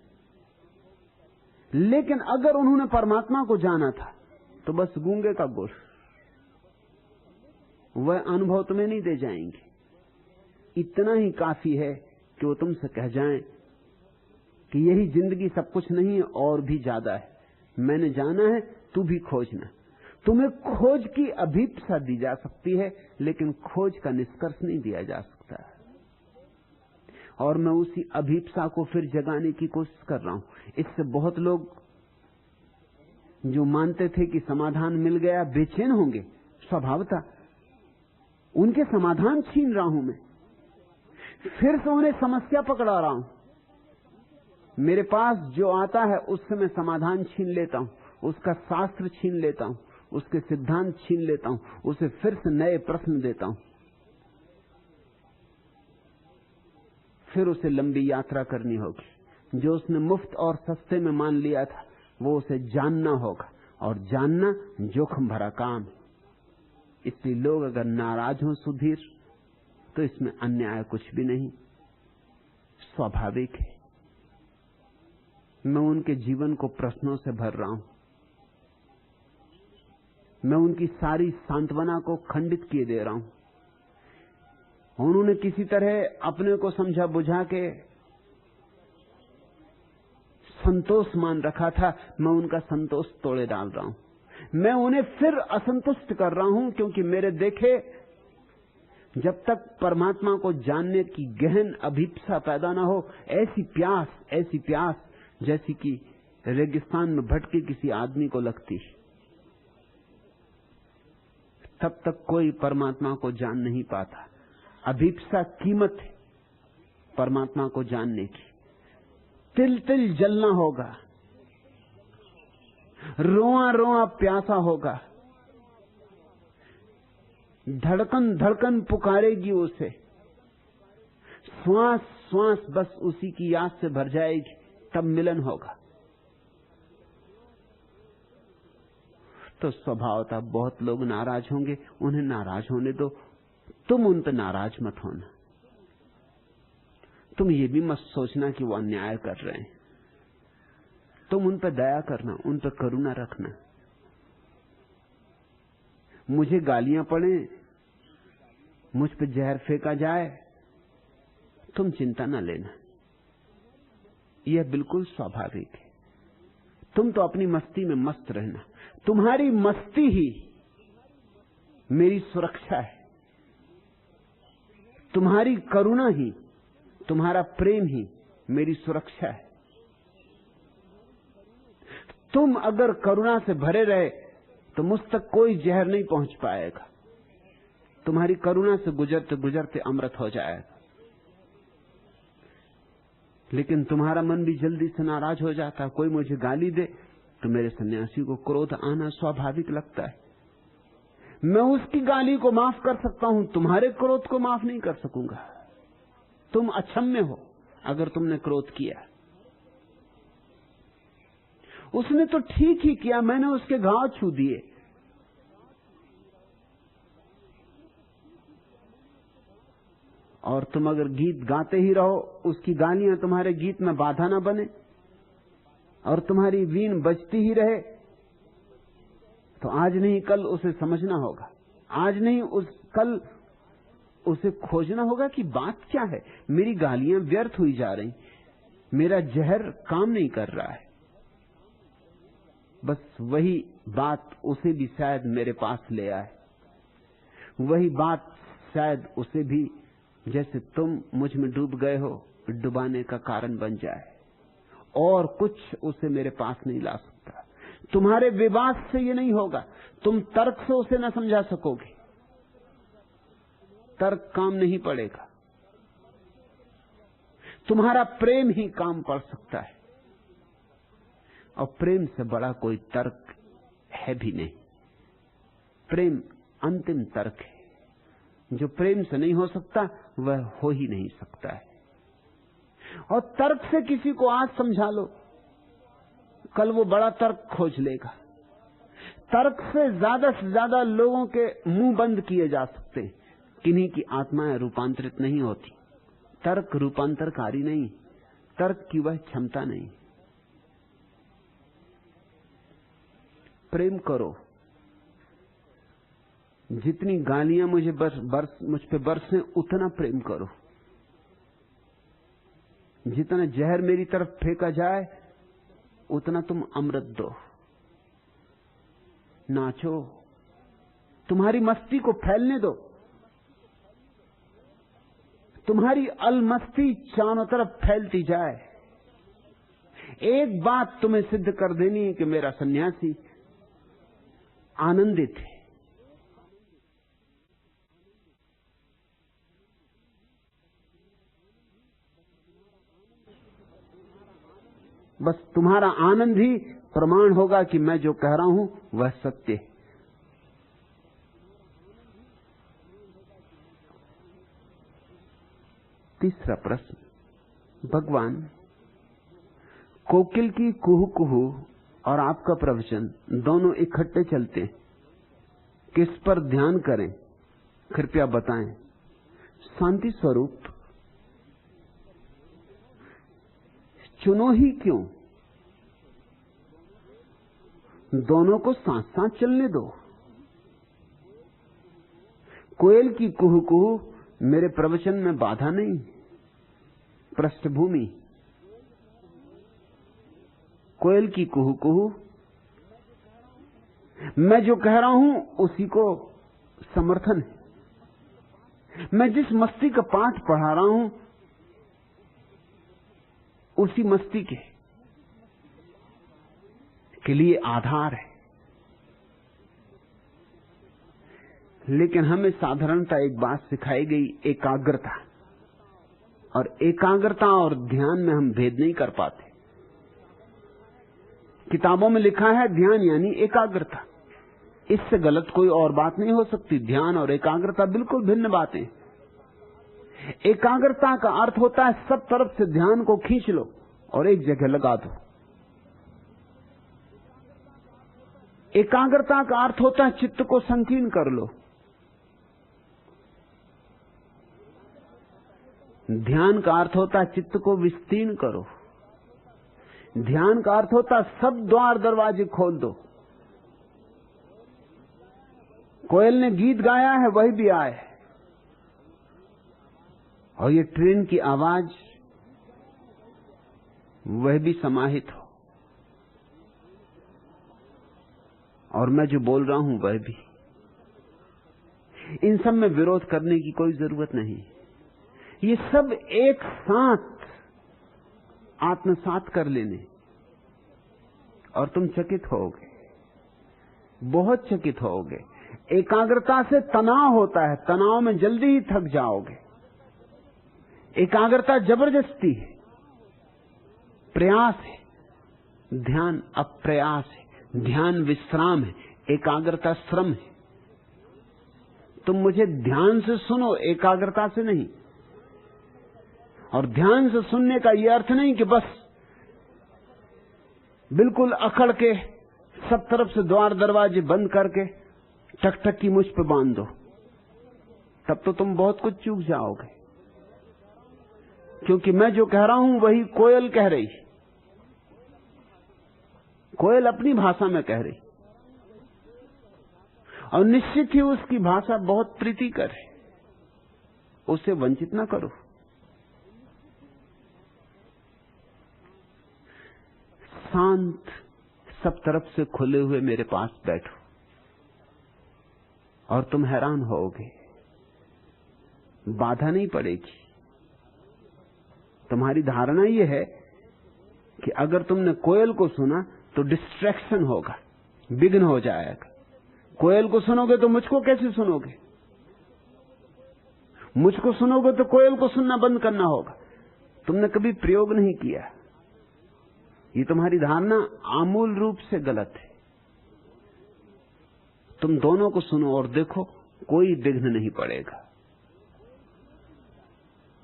लेकिन अगर उन्होंने परमात्मा को जाना था तो बस गूंगे का गुर, वह अनुभव तुम्हें नहीं दे जाएंगे। इतना ही काफी है कि वो तुमसे कह जाएं कि यही जिंदगी सब कुछ नहीं है, और भी ज्यादा है। मैंने जाना है, तू भी खोजना। तुम्हें खोज की अभीप्सा दी जा सकती है, लेकिन खोज का निष्कर्ष नहीं दिया जा सकता। और मैं उसी अभीप्सा को फिर जगाने की कोशिश कर रहा हूं। इससे बहुत लोग जो मानते थे कि समाधान मिल गया बेचैन होंगे स्वभावतः। उनके समाधान छीन रहा हूं मैं, फिर से उन्हें समस्या पकड़ा रहा हूं। मेरे पास जो आता है उससे मैं समाधान छीन लेता हूं, उसका शास्त्र छीन लेता हूं, उसके सिद्धांत छीन लेता हूं, उसे फिर से नए प्रश्न देता हूं, फिर उसे लंबी यात्रा करनी होगी। जो उसने मुफ्त और सस्ते में मान लिया था वो उसे जानना होगा, और जानना जोखिम भरा काम है। इसलिए लोग अगर नाराज हों सुधीर, तो इसमें अन्याय कुछ भी नहीं, स्वाभाविक है। मैं उनके जीवन को प्रश्नों से भर रहा हूं, मैं उनकी सारी सांत्वना को खंडित किए दे रहा हूं। उन्होंने किसी तरह अपने को समझा बुझा के संतोष मान रखा था, मैं उनका संतोष तोड़े डाल रहा हूं। मैं उन्हें फिर असंतुष्ट कर रहा हूं, क्योंकि मेरे देखे जब तक परमात्मा को जानने की गहन अभिप्सा पैदा ना हो, ऐसी प्यास जैसी कि रेगिस्तान में भटके किसी आदमी को लगती, तब तक कोई परमात्मा को जान नहीं पाता। अभिप्सा कीमत है परमात्मा को जानने की। तिल तिल जलना होगा, रोआ रोआ प्यासा होगा, धड़कन धड़कन पुकारेगी उसे, श्वास श्वास बस उसी की याद से भर जाएगी, तब मिलन होगा। तो स्वभावतः बहुत लोग नाराज होंगे, उन्हें नाराज होने दो, तुम उन पर नाराज मत होना। तुम ये भी मत सोचना कि वो अन्याय कर रहे हैं, तुम उन पर दया करना, उन पर करुणा रखना। मुझे गालियां पड़े, मुझ पे जहर फेंका जाए, तुम चिंता न लेना, यह बिल्कुल स्वाभाविक है। तुम तो अपनी मस्ती में मस्त रहना, तुम्हारी मस्ती ही मेरी सुरक्षा है, तुम्हारी करुणा ही, तुम्हारा प्रेम ही मेरी सुरक्षा है। तुम अगर करुणा से भरे रहे तो मुझ तक कोई जहर नहीं पहुंच पाएगा, तुम्हारी करुणा से गुजरते गुजरते अमृत हो जाएगा। लेकिन तुम्हारा मन भी जल्दी से नाराज हो जाता है। कोई मुझे गाली दे तो मेरे सन्यासी को क्रोध आना स्वाभाविक लगता है। मैं उसकी गाली को माफ कर सकता हूं, तुम्हारे क्रोध को माफ नहीं कर सकूंगा। तुम अक्षम्य हो अगर तुमने क्रोध किया। उसने तो ठीक ही किया, मैंने उसके घाव छू दिए। और तुम अगर गीत गाते ही रहो, उसकी गालियां तुम्हारे गीत में बाधा ना बने, और तुम्हारी वीण बजती ही रहे, तो आज नहीं कल उसे समझना होगा, आज नहीं कल उसे खोजना होगा कि बात क्या है। मेरी गालियां व्यर्थ हुई जा रही, मेरा जहर काम नहीं कर रहा है। बस वही बात उसे भी शायद मेरे पास ले आए, वही बात शायद उसे भी जैसे तुम मुझ में डूब गए हो डुबाने का कारण बन जाए। और कुछ उसे मेरे पास नहीं ला सकता। तुम्हारे विवाद से ये नहीं होगा, तुम तर्क से उसे न समझा सकोगे, तर्क काम नहीं पड़ेगा। तुम्हारा प्रेम ही काम पड़ सकता है, और प्रेम से बड़ा कोई तर्क है भी नहीं। प्रेम अंतिम तर्क है, जो प्रेम से नहीं हो सकता वह हो ही नहीं सकता है। और तर्क से किसी को आज समझा लो, कल वो बड़ा तर्क खोज लेगा। तर्क से ज्यादा लोगों के मुंह बंद किए जा सकते हैं, किन्हीं की आत्माएं रूपांतरित नहीं होती। तर्क रूपांतरकारी नहीं, तर्क की वह क्षमता नहीं। प्रेम करो, जितनी गालियां मुझ पे बरसें उतना प्रेम करो। जितना जहर मेरी तरफ फेंका जाए उतना तुम अमृत दो। नाचो, तुम्हारी मस्ती को फैलने दो। तुम्हारी अलमस्ती चारों तरफ फैलती जाए। एक बात तुम्हें सिद्ध कर देनी है कि मेरा सन्यासी आनंदित है। बस तुम्हारा आनंद ही प्रमाण होगा कि मैं जो कह रहा हूं वह सत्य है। तीसरा प्रश्न, भगवान, कोकिल की कुहू कुहू और आपका प्रवचन दोनों इकट्ठे चलते हैं, किस पर ध्यान करें, कृपया बताएं। शांति स्वरूप, चुनो ही क्यों, दोनों को साथ साथ चलने दो। कोयल की कुहू कुहू मेरे प्रवचन में बाधा नहीं, पृष्ठभूमि। कोयल की कुहू कुहू मैं जो कह रहा हूं उसी को समर्थन है। मैं जिस मस्ती का पाठ पढ़ा रहा हूं उसी मस्ती के लिए आधार है। लेकिन हमें साधारणता एक बात सिखाई गई, एकाग्रता। और एकाग्रता और ध्यान में हम भेद नहीं कर पाते। किताबों में लिखा है ध्यान यानी एकाग्रता, इससे गलत कोई और बात नहीं हो सकती। ध्यान और एकाग्रता बिल्कुल भिन्न बातें। एकाग्रता का अर्थ होता है सब तरफ से ध्यान को खींच लो और एक जगह लगा दो। एकाग्रता का अर्थ होता है चित्त को संकीर्ण कर लो। ध्यान का अर्थ होता है चित्त को विस्तीर्ण करो। ध्यान का अर्थ होता है सब द्वार दरवाजे खोल दो। कोयल ने गीत गाया है, वही भी आए, और ये ट्रेन की आवाज वह भी समाहित हो, और मैं जो बोल रहा हूं वह भी। इन सब में विरोध करने की कोई जरूरत नहीं। ये सब एक साथ आत्मसात कर लेने, और तुम चकित होगे, बहुत चकित होगे। एकाग्रता से तनाव होता है, तनाव में जल्दी ही थक जाओगे। एकाग्रता जबरदस्ती है, प्रयास है। ध्यान अप्रयास है, ध्यान विश्राम है, एकाग्रता श्रम है। तुम मुझे ध्यान से सुनो, एकाग्रता से नहीं। और ध्यान से सुनने का यह अर्थ नहीं कि बस बिल्कुल अकड़ के सब तरफ से द्वार दरवाजे बंद करके टकटक की मुझ पे बांध दो, तब तो तुम बहुत कुछ चूक जाओगे। क्योंकि मैं जो कह रहा हूं वही कोयल कह रही। कोयल अपनी भाषा में कह रही, और निश्चित ही उसकी भाषा बहुत प्रीतिकर है, उसे वंचित ना करो। शांत सब तरफ से खुले हुए मेरे पास बैठो, और तुम हैरान होगे, बाधा नहीं पड़ेगी। तुम्हारी धारणा यह है कि अगर तुमने कोयल को सुना तो डिस्ट्रैक्शन होगा, विघ्न हो जाएगा। कोयल को सुनोगे तो मुझको कैसे सुनोगे? मुझको सुनोगे तो कोयल को सुनना बंद करना होगा। तुमने कभी प्रयोग नहीं किया। ये तुम्हारी धारणा आमूल रूप से गलत है। तुम दोनों को सुनो और देखो, कोई विघ्न नहीं पड़ेगा।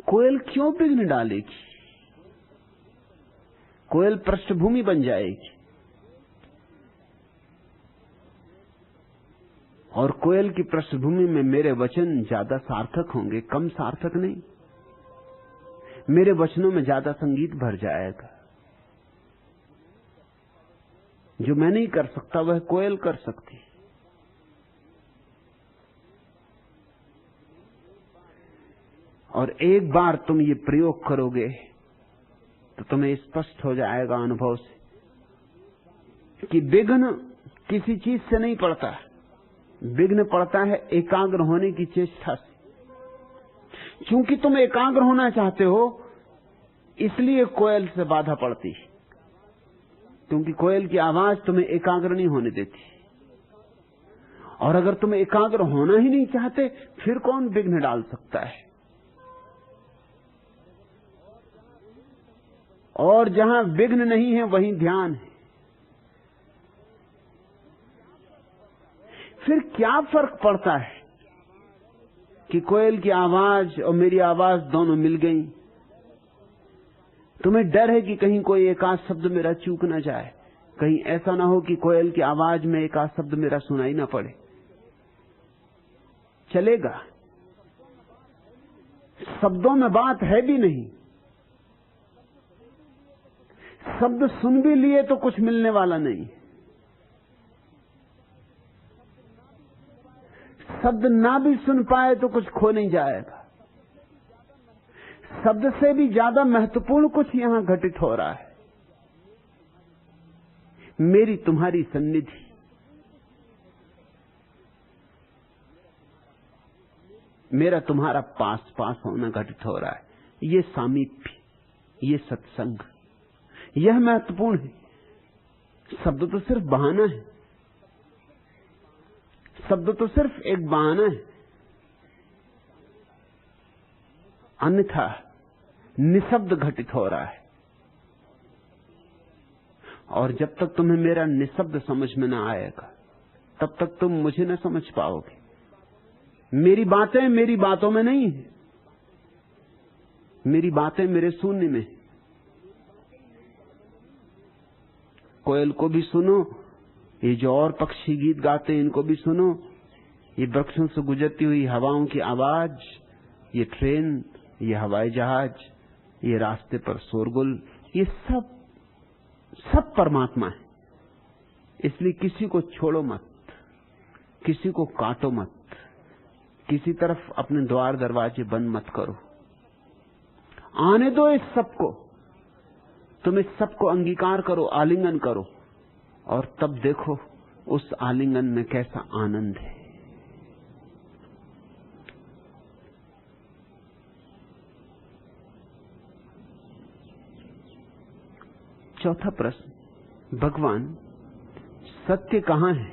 कोयल क्यों विघ्न डालेगी? कोयल पृष्ठभूमि बन जाएगी, और कोयल की पृष्ठभूमि में मेरे वचन ज्यादा सार्थक होंगे, कम सार्थक नहीं। मेरे वचनों में ज्यादा संगीत भर जाएगा। जो मैं नहीं कर सकता वह कोयल कर सकती। और एक बार तुम ये प्रयोग करोगे तो तुम्हें स्पष्ट हो जाएगा अनुभव से कि विघ्न किसी चीज से नहीं पड़ता, विघ्न पड़ता है एकाग्र होने की चेष्टा से। क्योंकि तुम एकाग्र होना चाहते हो, इसलिए कोयल से बाधा पड़ती है, क्योंकि कोयल की आवाज तुम्हें एकाग्र नहीं होने देती। और अगर तुम एकाग्र होना ही नहीं चाहते, फिर कौन विघ्न डाल सकता है? और जहां विघ्न नहीं है वहीं ध्यान है। फिर क्या फर्क पड़ता है कि कोयल की आवाज और मेरी आवाज दोनों मिल गई? तुम्हें डर है कि कहीं कोई एक आध शब्द मेरा चूक ना जाए, कहीं ऐसा ना हो कि कोयल की आवाज में एक आध शब्द मेरा सुनाई ना पड़े। चलेगा, शब्दों में बात है भी नहीं। शब्द सुन भी लिए तो कुछ मिलने वाला नहीं। शब्द ना भी सुन पाए तो कुछ खो नहीं जाएगा। शब्द से भी ज्यादा महत्वपूर्ण कुछ यहां घटित हो रहा है, मेरी तुम्हारी सन्निधि। मेरा तुम्हारा पास पास होना घटित हो रहा है। ये सामीप्य, ये सत्संग, यह महत्वपूर्ण है। शब्द तो सिर्फ बहाना है, शब्द तो सिर्फ एक बहाना है। अन्यथा निशब्द घटित हो रहा है। और जब तक तुम्हें मेरा निशब्द समझ में ना आएगा, तब तक तुम मुझे न समझ पाओगे। मेरी बातें मेरी बातों में नहीं है, मेरी बातें मेरे शून्य में। कोयल को भी सुनो, ये जो और पक्षी गीत गाते हैं इनको भी सुनो, ये वृक्षों से गुजरती हुई हवाओं की आवाज, ये ट्रेन, ये हवाई जहाज, ये रास्ते पर शोरगुल, ये सब परमात्मा है। इसलिए किसी को छोड़ो मत, किसी को काटो मत, किसी तरफ अपने द्वार दरवाजे बंद मत करो। आने दो इस सबको, तुम इस सबको अंगीकार करो, आलिंगन करो, और तब देखो उस आलिंगन में कैसा आनंद है। चौथा प्रश्न, भगवान सत्य कहां है?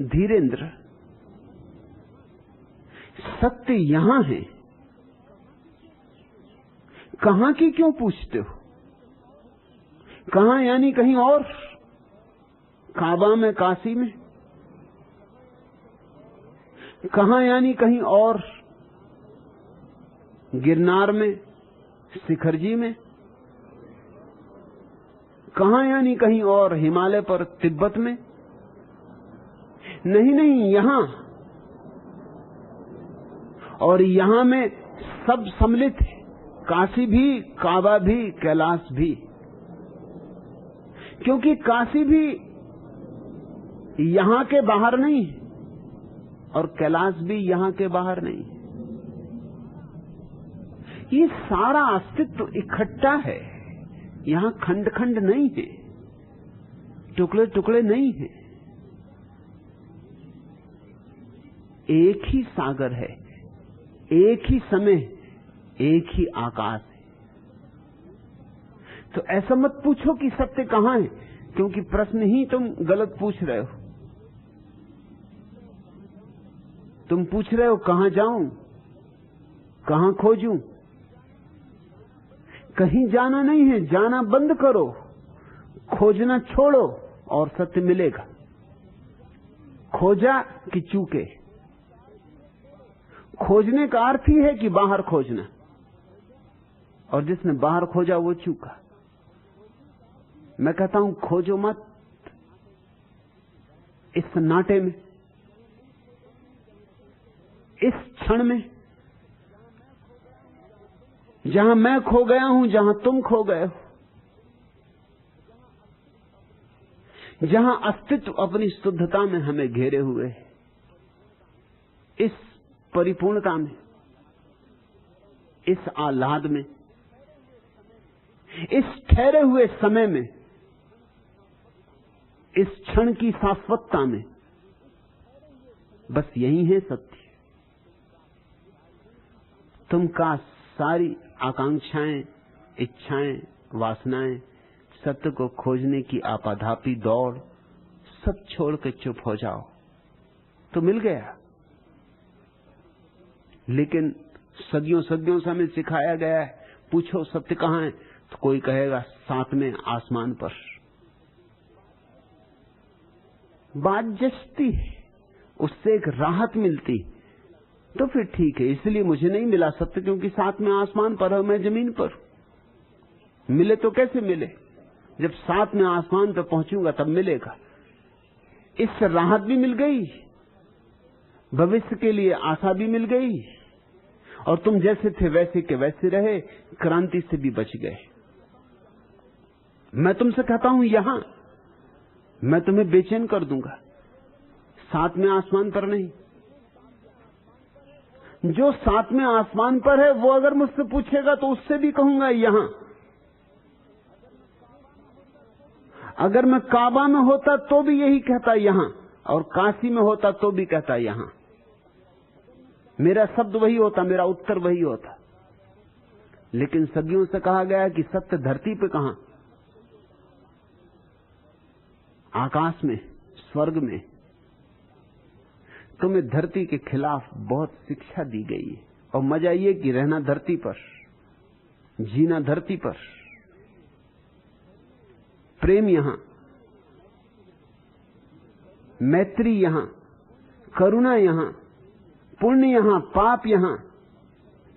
धीरेन्द्र, सत्य यहां है। कहां की क्यों पूछते हो? कहां यानी कहीं और? काबा में, काशी में? कहां यानी कहीं और? गिरनार में, शिखरजी में? कहां यानी कहीं और? हिमालय पर, तिब्बत में? नहीं नहीं, यहां। और यहां में सब सम्मिलित है, काशी भी, काबा भी, कैलाश भी। क्योंकि काशी भी यहां के बाहर नहीं है और कैलाश भी यहां के बाहर नहीं है। ये सारा अस्तित्व इकट्ठा है, यहां खंड खंड नहीं है, टुकड़े टुकड़े नहीं है। एक ही सागर है, एक ही समय, एक ही आकाश है। तो ऐसा मत पूछो कि सत्य कहां है, क्योंकि प्रश्न ही तुम गलत पूछ रहे हो। तुम पूछ रहे हो कहां जाऊं, कहां खोजूं। कहीं जाना नहीं है, जाना बंद करो, खोजना छोड़ो और सत्य मिलेगा। खोजा कि चूके। खोजने का अर्थ ही है कि बाहर खोजना, और जिसने बाहर खोजा वो चूका। मैं कहता हूं खोजो मत इस सन्नाटे में, इस क्षण में, जहां मैं खो गया हूं, जहां तुम खो गए हो, जहां अस्तित्व अपनी शुद्धता में हमें घेरे हुए है, इस परिपूर्णता में, इस आह्लाद में, इस ठहरे हुए समय में, इस क्षण की शाश्वतता में, बस यही है सत्य। तुम का सारी आकांक्षाएं, इच्छाएं, वासनाएं सत्य को खोजने की आपाधापी दौड़ सब छोड़ के चुप हो जाओ तो मिल गया। लेकिन सदियों सदियों से हमें सिखाया गया है, पूछो सत्य कहां है, तो कोई कहेगा 7वें आसमान पर। बात जचती है, उससे एक राहत मिलती, तो फिर ठीक है। इसलिए मुझे नहीं मिला सत्य, क्योंकि 7वें आसमान पर है, मैं जमीन पर। मिले तो कैसे मिले, जब 7वें आसमान पर पहुंचूंगा तब मिलेगा। इससे राहत भी मिल गई, भविष्य के लिए आशा भी मिल गई, और तुम जैसे थे वैसे के वैसे रहे, क्रांति से भी बच गए। मैं तुमसे कहता हूं यहां मैं तुम्हें बेचैन कर दूंगा, 7वें आसमान पर नहीं। जो 7वें आसमान पर है वो अगर मुझसे पूछेगा तो उससे भी कहूंगा यहां। अगर मैं काबा में होता तो भी यही कहता यहां, और काशी में होता तो भी कहता यहां। मेरा शब्द वही होता, मेरा उत्तर वही होता। लेकिन सदियों से कहा गया कि सत्य धरती पे कहां, आकाश में, स्वर्ग में। तुम्हें धरती के खिलाफ बहुत शिक्षा दी गई है, और मजा ये कि रहना धरती पर, जीना धरती पर, प्रेम यहां, मैत्री यहां, करुणा यहां, पुण्य यहां, पाप यहां,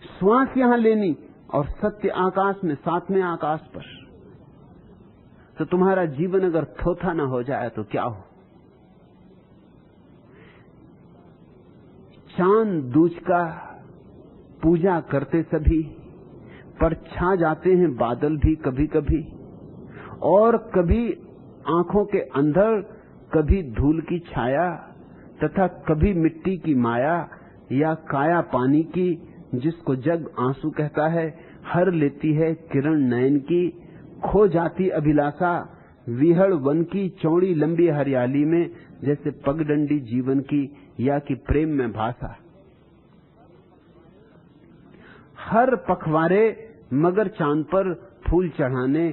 श्वास यहां लेनी, और सत्य आकाश में, 7वें आकाश पर। तो तुम्हारा जीवन अगर थोथा ना हो जाए तो क्या हो। चांद दूज का पूजा करते सभी, पर छा जाते हैं बादल भी कभी कभी, और कभी आंखों के अंदर, कभी धूल की छाया, तथा कभी मिट्टी की माया या काया पानी की, जिसको जग आंसू कहता है, हर लेती है किरण नयन की। खो जाती अभिलाषा विहड़ वन की, चौड़ी लंबी हरियाली में, जैसे पगडंडी जीवन की, या कि प्रेम में भाषा। हर पखवारे मगर चांद पर फूल चढ़ाने,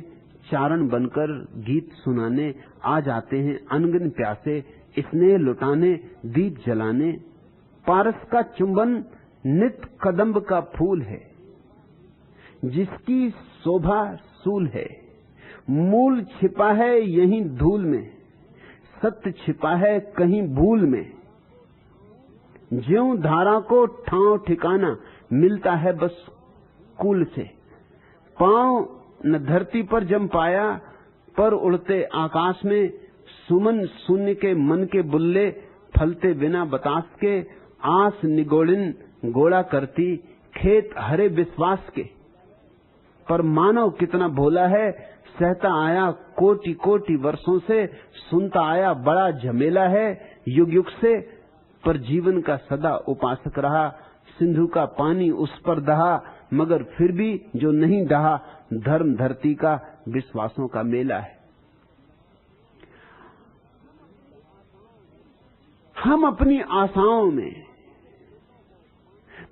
चारण बनकर गीत सुनाने आ जाते हैं अनगिन प्यासे, स्नेह लुटाने, दीप जलाने। पारस का चुंबन नित कदम्ब का फूल है, जिसकी शोभा सूल है। मूल छिपा है यहीं धूल में, सत्य छिपा है कहीं भूल में। ज्यों धारा को ठाव ठिकाना मिलता है बस कूल से। पांव न धरती पर जम पाया, पर उड़ते आकाश में। सुमन शून्य के मन के बुल्ले, फलते बिना बतास के। आस निगोड़िन गोड़ा करती, खेत हरे विश्वास के। पर मानव कितना भोला है, सहता आया कोटि कोटि वर्षों से। सुनता आया बड़ा झमेला है युग युग से, पर जीवन का सदा उपासक रहा। सिंधु का पानी उस पर दहा, मगर फिर भी जो नहीं दहा। धर्म धरती का विश्वासों का मेला है। हम अपनी आशाओं में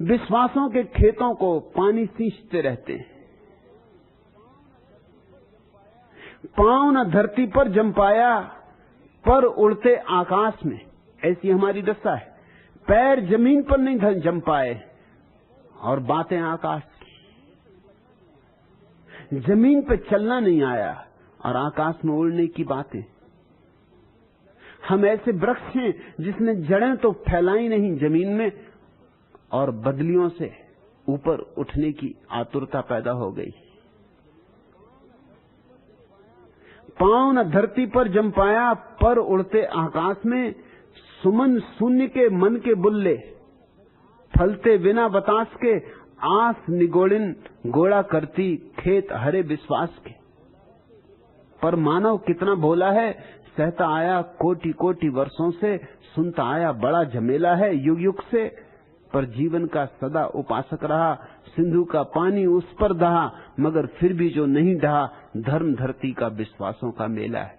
विश्वासों के खेतों को पानी सींचते रहते हैं। पांव न धरती पर जम पाया, पर उड़ते आकाश में। ऐसी हमारी दशा है। पैर जमीन पर नहीं जम पाए, और बातें आकाश की। जमीन पे चलना नहीं आया, और आकाश में उड़ने की बातें। हम ऐसे वृक्ष हैं जिसने जड़ें तो फैलाई नहीं जमीन में, और बदलियों से ऊपर उठने की आतुरता पैदा हो गई। पांव न धरती पर जम पाया, पर उड़ते आकाश में। सुमन शून्य के मन के बुल्ले, फलते बिना बतास के। आस निगोड़िन गोड़ा करती, खेत हरे विश्वास के। पर मानव कितना भोला है, सहता आया कोटि कोटि वर्षों से। सुनता आया बड़ा झमेला है युग युग से, पर जीवन का सदा उपासक रहा। सिंधु का पानी उस पर दहा, मगर फिर भी जो नहीं दहा। धर्म धरती का विश्वासों का मेला है।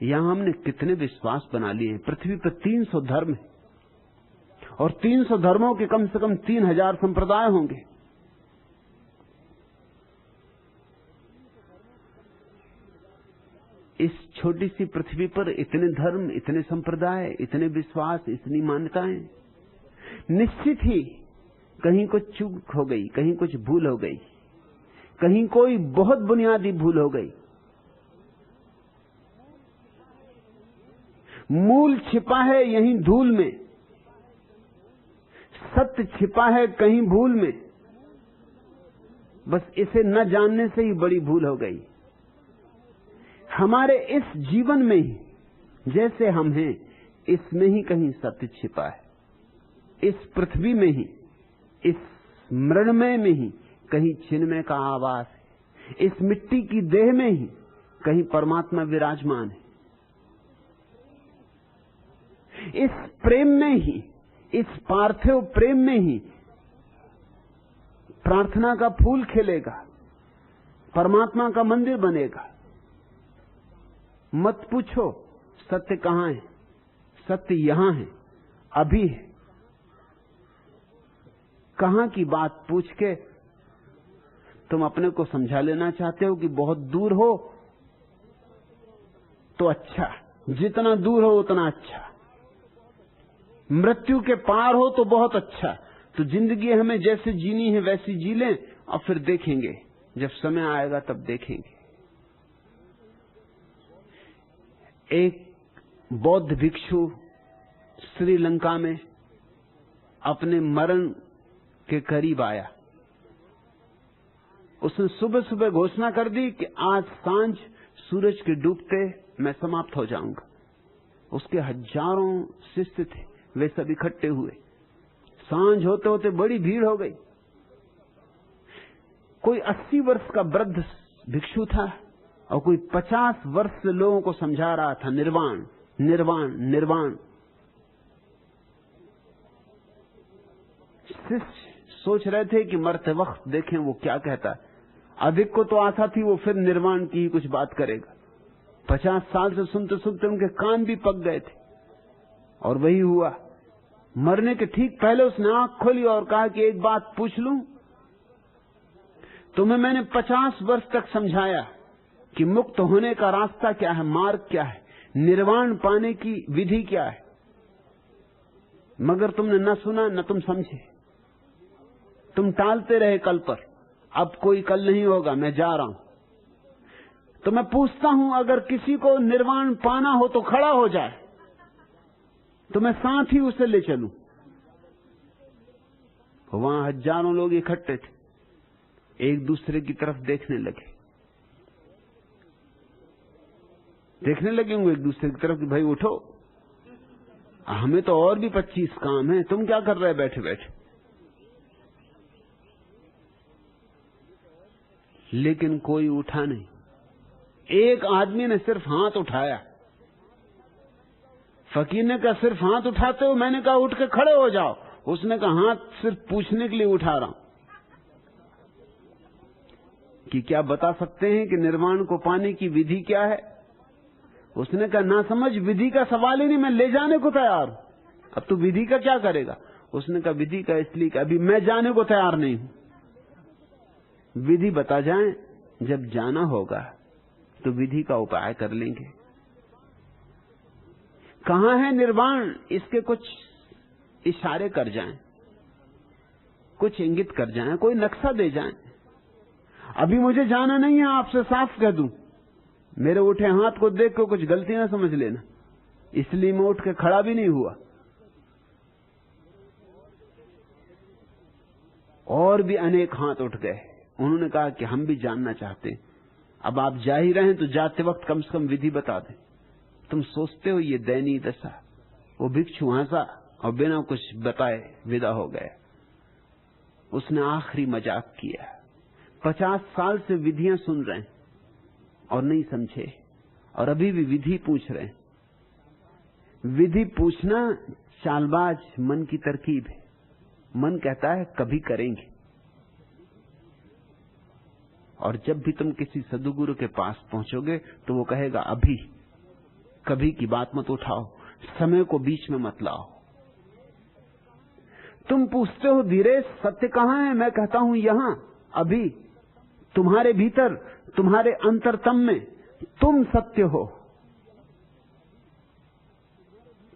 यहां हमने कितने विश्वास बना लिए हैं। पृथ्वी पर 300 धर्म है, और 300 धर्मों के कम से कम 3000 संप्रदाय होंगे। इस छोटी सी पृथ्वी पर इतने धर्म, इतने संप्रदाय, इतने विश्वास, इतनी मान्यताएं, निश्चित ही कहीं कुछ चूक हो गई, कहीं कुछ भूल हो गई, कहीं कोई बहुत बुनियादी भूल हो गई। मूल छिपा है यहीं धूल में, सत्य छिपा है कहीं भूल में। बस इसे न जानने से ही बड़ी भूल हो गई। हमारे इस जीवन में ही जैसे हम हैं, इसमें ही कहीं सत्य छिपा है। इस पृथ्वी में ही, इस मृण्मय में ही कहीं चिन्मय का आवास है। इस मिट्टी की देह में ही कहीं परमात्मा विराजमान है। इस प्रेम में ही, इस पार्थिव प्रेम में ही प्रार्थना का फूल खिलेगा, परमात्मा का मंदिर बनेगा। मत पूछो सत्य कहां है, सत्य यहां है, अभी है। कहां की बात पूछ के तुम अपने को समझा लेना चाहते हो कि बहुत दूर हो तो अच्छा, जितना दूर हो उतना अच्छा। मृत्यु के पार हो तो बहुत अच्छा। तो जिंदगी हमें जैसे जीनी है वैसी जी लें, और फिर देखेंगे, जब समय आएगा तब देखेंगे। एक बौद्ध भिक्षु श्रीलंका में अपने मरण के करीब आया। उसने सुबह सुबह घोषणा कर दी कि आज सांझ सूरज के डूबते मैं समाप्त हो जाऊंगा। उसके हजारों शिष्य थे, वे सब इकट्ठे हुए। सांझ होते होते बड़ी भीड़ हो गई। कोई 80 वर्ष का वृद्ध भिक्षु था और कोई 50 वर्ष से लोगों को समझा रहा था निर्वाण, निर्वाण, निर्वाण। शिष्य सोच रहे थे कि मरते वक्त देखें वो क्या कहता है। अधिक को तो आशा थी वो फिर निर्वाण की ही कुछ बात करेगा। 50 साल से सुनते सुनते उनके कान भी पक गए थे, और वही हुआ। मरने के ठीक पहले उसने आंख खोली और कहा कि एक बात पूछ लूं, तुम्हें मैंने 50 वर्ष तक समझाया कि मुक्त होने का रास्ता क्या है, मार्ग क्या है, निर्वाण पाने की विधि क्या है, मगर तुमने न सुना न तुम समझे। तुम टालते रहे कल पर। अब कोई कल नहीं होगा, मैं जा रहा हूं। तो मैं पूछता हूं, अगर किसी को निर्वाण पाना हो तो खड़ा हो जाए, तो मैं साथ ही उसे ले चलूं। वहां हजारों लोग इकट्ठे थे, एक दूसरे की तरफ देखने लगे होंगे एक दूसरे की तरफ कि भाई उठो, हमें तो और भी 25 काम है, तुम क्या कर रहे बैठे बैठे। लेकिन कोई उठा नहीं। एक आदमी ने सिर्फ हाथ उठाया। फकीर ने कहा सिर्फ हाथ उठाते हो? मैंने कहा उठ के खड़े हो जाओ। उसने कहा हाथ सिर्फ पूछने के लिए उठा रहा हूं कि क्या बता सकते हैं कि निर्वाण को पाने की विधि क्या है। उसने कहा ना समझ, विधि का सवाल ही नहीं, मैं ले जाने को तैयार हूं। अब तू विधि का क्या करेगा? उसने कहा विधि का इसलिए कि अभी मैं जाने को तैयार नहीं हूं। विधि बता जाएं, जब जाना होगा तो विधि का उपाय कर लेंगे। कहां है निर्वाण, इसके कुछ इशारे कर जाएं, कुछ इंगित कर जाएं, कोई नक्शा दे जाएं। अभी मुझे जाना नहीं है, आपसे साफ कह दूं। मेरे उठे हाथ को देख कर कुछ गलती ना समझ लेना, इसलिए मैं उठ के खड़ा भी नहीं हुआ। और भी अनेक हाथ उठ गए। उन्होंने कहा कि हम भी जानना चाहते हैं। अब आप जा ही रहे हैं तो जाते वक्त कम से कम विधि बता दें। तुम सोचते हो ये दयनीय दशा। वो भिक्षु हंसा और बिना कुछ बताए विदा हो गया। उसने आखिरी मजाक किया। 50 साल से विधियां सुन रहे हैं और नहीं समझे, और अभी भी विधि पूछ रहे हैं। विधि पूछना चालबाज मन की तरकीब है। मन कहता है कभी करेंगे, और जब भी तुम किसी सद्गुरु के पास पहुंचोगे तो वो कहेगा अभी, कभी की बात मत उठाओ, समय को बीच में मत लाओ। तुम पूछते हो धीरे सत्य कहां है? मैं कहता हूं यहां, अभी, तुम्हारे भीतर, तुम्हारे अंतरतम में, तुम सत्य हो,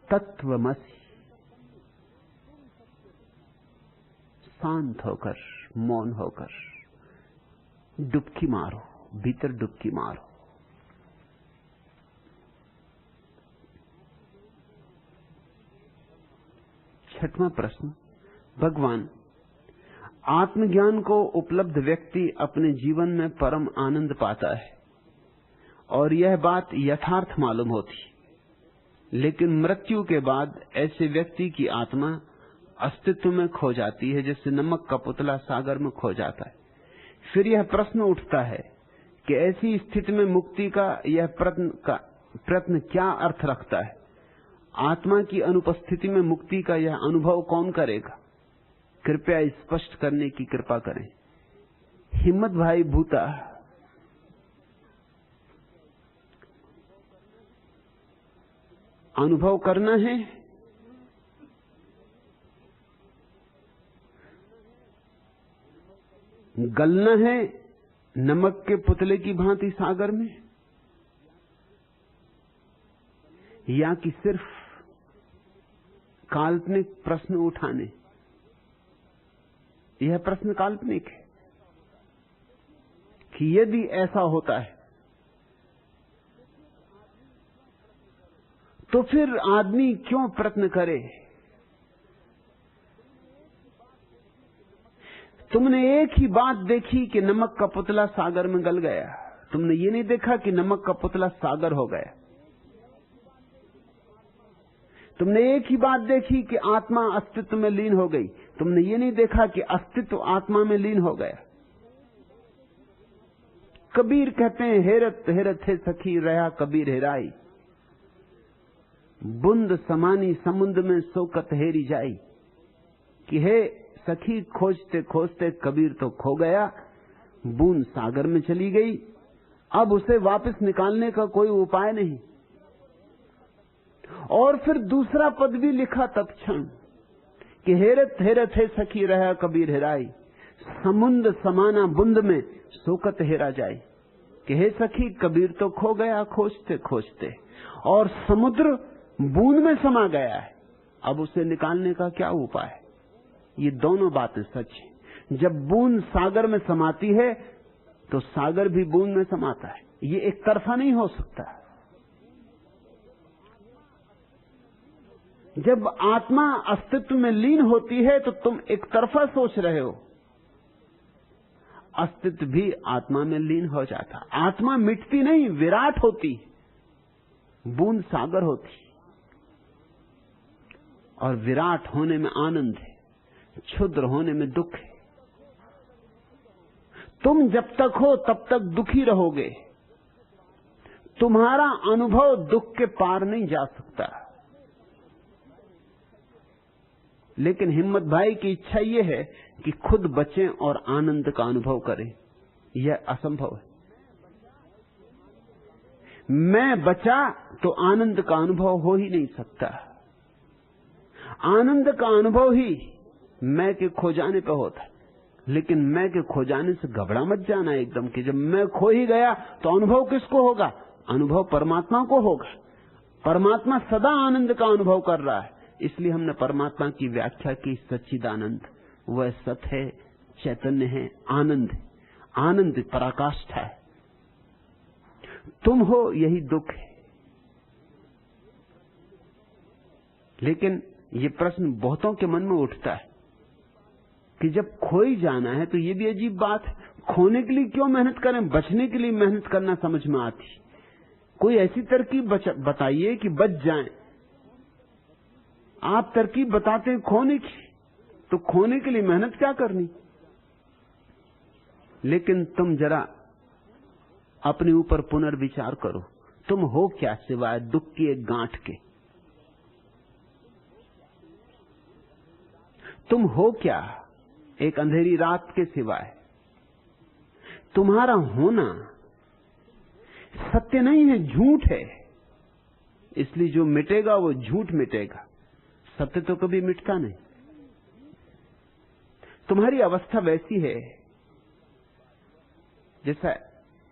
तत्वमसि। शांत होकर, मौन होकर डुबकी मारो, भीतर डुबकी मारो। छठवां प्रश्न, भगवान, आत्मज्ञान को उपलब्ध व्यक्ति अपने जीवन में परम आनंद पाता है और यह बात यथार्थ मालूम होती, लेकिन मृत्यु के बाद ऐसे व्यक्ति की आत्मा अस्तित्व में खो जाती है, जैसे नमक का पुतला सागर में खो जाता है। फिर यह प्रश्न उठता है कि ऐसी स्थिति में मुक्ति का यह प्रश्न क्या अर्थ रखता है? आत्मा की अनुपस्थिति में मुक्ति का यह अनुभव कौन करेगा? कृपया स्पष्ट करने की कृपा करें। हिम्मत भाई भूता, अनुभव करना है, गलना है नमक के पुतले की भांति सागर में, या कि सिर्फ काल्पनिक प्रश्न उठाने? यह प्रश्न काल्पनिक है कि यदि ऐसा होता है तो फिर आदमी क्यों प्रयत्न करे? तुमने एक ही बात देखी कि नमक का पुतला सागर में गल गया, तुमने ये नहीं देखा कि नमक का पुतला सागर हो गया। तुमने एक ही बात देखी कि आत्मा अस्तित्व में लीन हो गई, तुमने ये नहीं देखा कि अस्तित्व आत्मा में लीन हो गया। कबीर कहते हैं, हेरत हेरत है सखी रहा कबीर हेराई, बूंद समानी समुद्र में सोकत हेरी जाई। कि हे सखी, खोजते खोजते कबीर तो खो गया, बूंद सागर में चली गई, अब उसे वापस निकालने का कोई उपाय नहीं। और फिर दूसरा पद भी लिखा तत्क्षण कि हेरत हेरत है सखी रहा कबीर हेराई, समुद्र समाना बूंद में सोकत हेरा जाए। कि हे सखी, कबीर तो खो गया खोजते खोजते, और समुद्र बूंद में समा गया है, अब उसे निकालने का क्या उपाय? ये दोनों बातें सच हैं। जब बूंद सागर में समाती है तो सागर भी बूंद में समाता है, ये एक तरफा नहीं हो सकता। जब आत्मा अस्तित्व में लीन होती है तो तुम एक तरफा सोच रहे हो, अस्तित्व भी आत्मा में लीन हो जाता। आत्मा मिटती नहीं, विराट होती, बूंद सागर होती, और विराट होने में आनंद है, क्षुद्र होने में दुख है। तुम जब तक हो तब तक दुखी रहोगे, तुम्हारा अनुभव दुख के पार नहीं जा सकता। लेकिन हिम्मत भाई की इच्छा यह है कि खुद बचें और आनंद का अनुभव करें, यह असंभव है। मैं बचा तो आनंद का अनुभव हो ही नहीं सकता। आनंद का अनुभव ही मैं के खो जाने पर होता है। लेकिन मैं के खो जाने से घबरा मत जाना एकदम कि जब मैं खो ही गया तो अनुभव किसको होगा? अनुभव परमात्मा को होगा। परमात्मा सदा आनंद का अनुभव कर रहा है, इसलिए हमने परमात्मा की व्याख्या की सच्चिदानंद। वह सत है, चैतन्य है, आनंद है, आनंद पराकाष्ठा है। तुम हो यही दुख है। लेकिन ये प्रश्न बहुतों के मन में उठता है कि जब खो ही जाना है तो ये भी अजीब बात है, खोने के लिए क्यों मेहनत करें? बचने के लिए मेहनत करना समझ में आती। कोई ऐसी तरकीब बताइए कि बच जाएं। आप तरकीब बताते हैं खोने की, तो खोने के लिए मेहनत क्या करनी? लेकिन तुम जरा अपने ऊपर पुनर्विचार करो, तुम हो क्या सिवाय दुख की एक गांठ के? तुम हो क्या एक अंधेरी रात के सिवाय? तुम्हारा होना सत्य नहीं है, झूठ है। इसलिए जो मिटेगा वो झूठ मिटेगा, सत्य तो कभी मिटता नहीं। तुम्हारी अवस्था वैसी है जैसा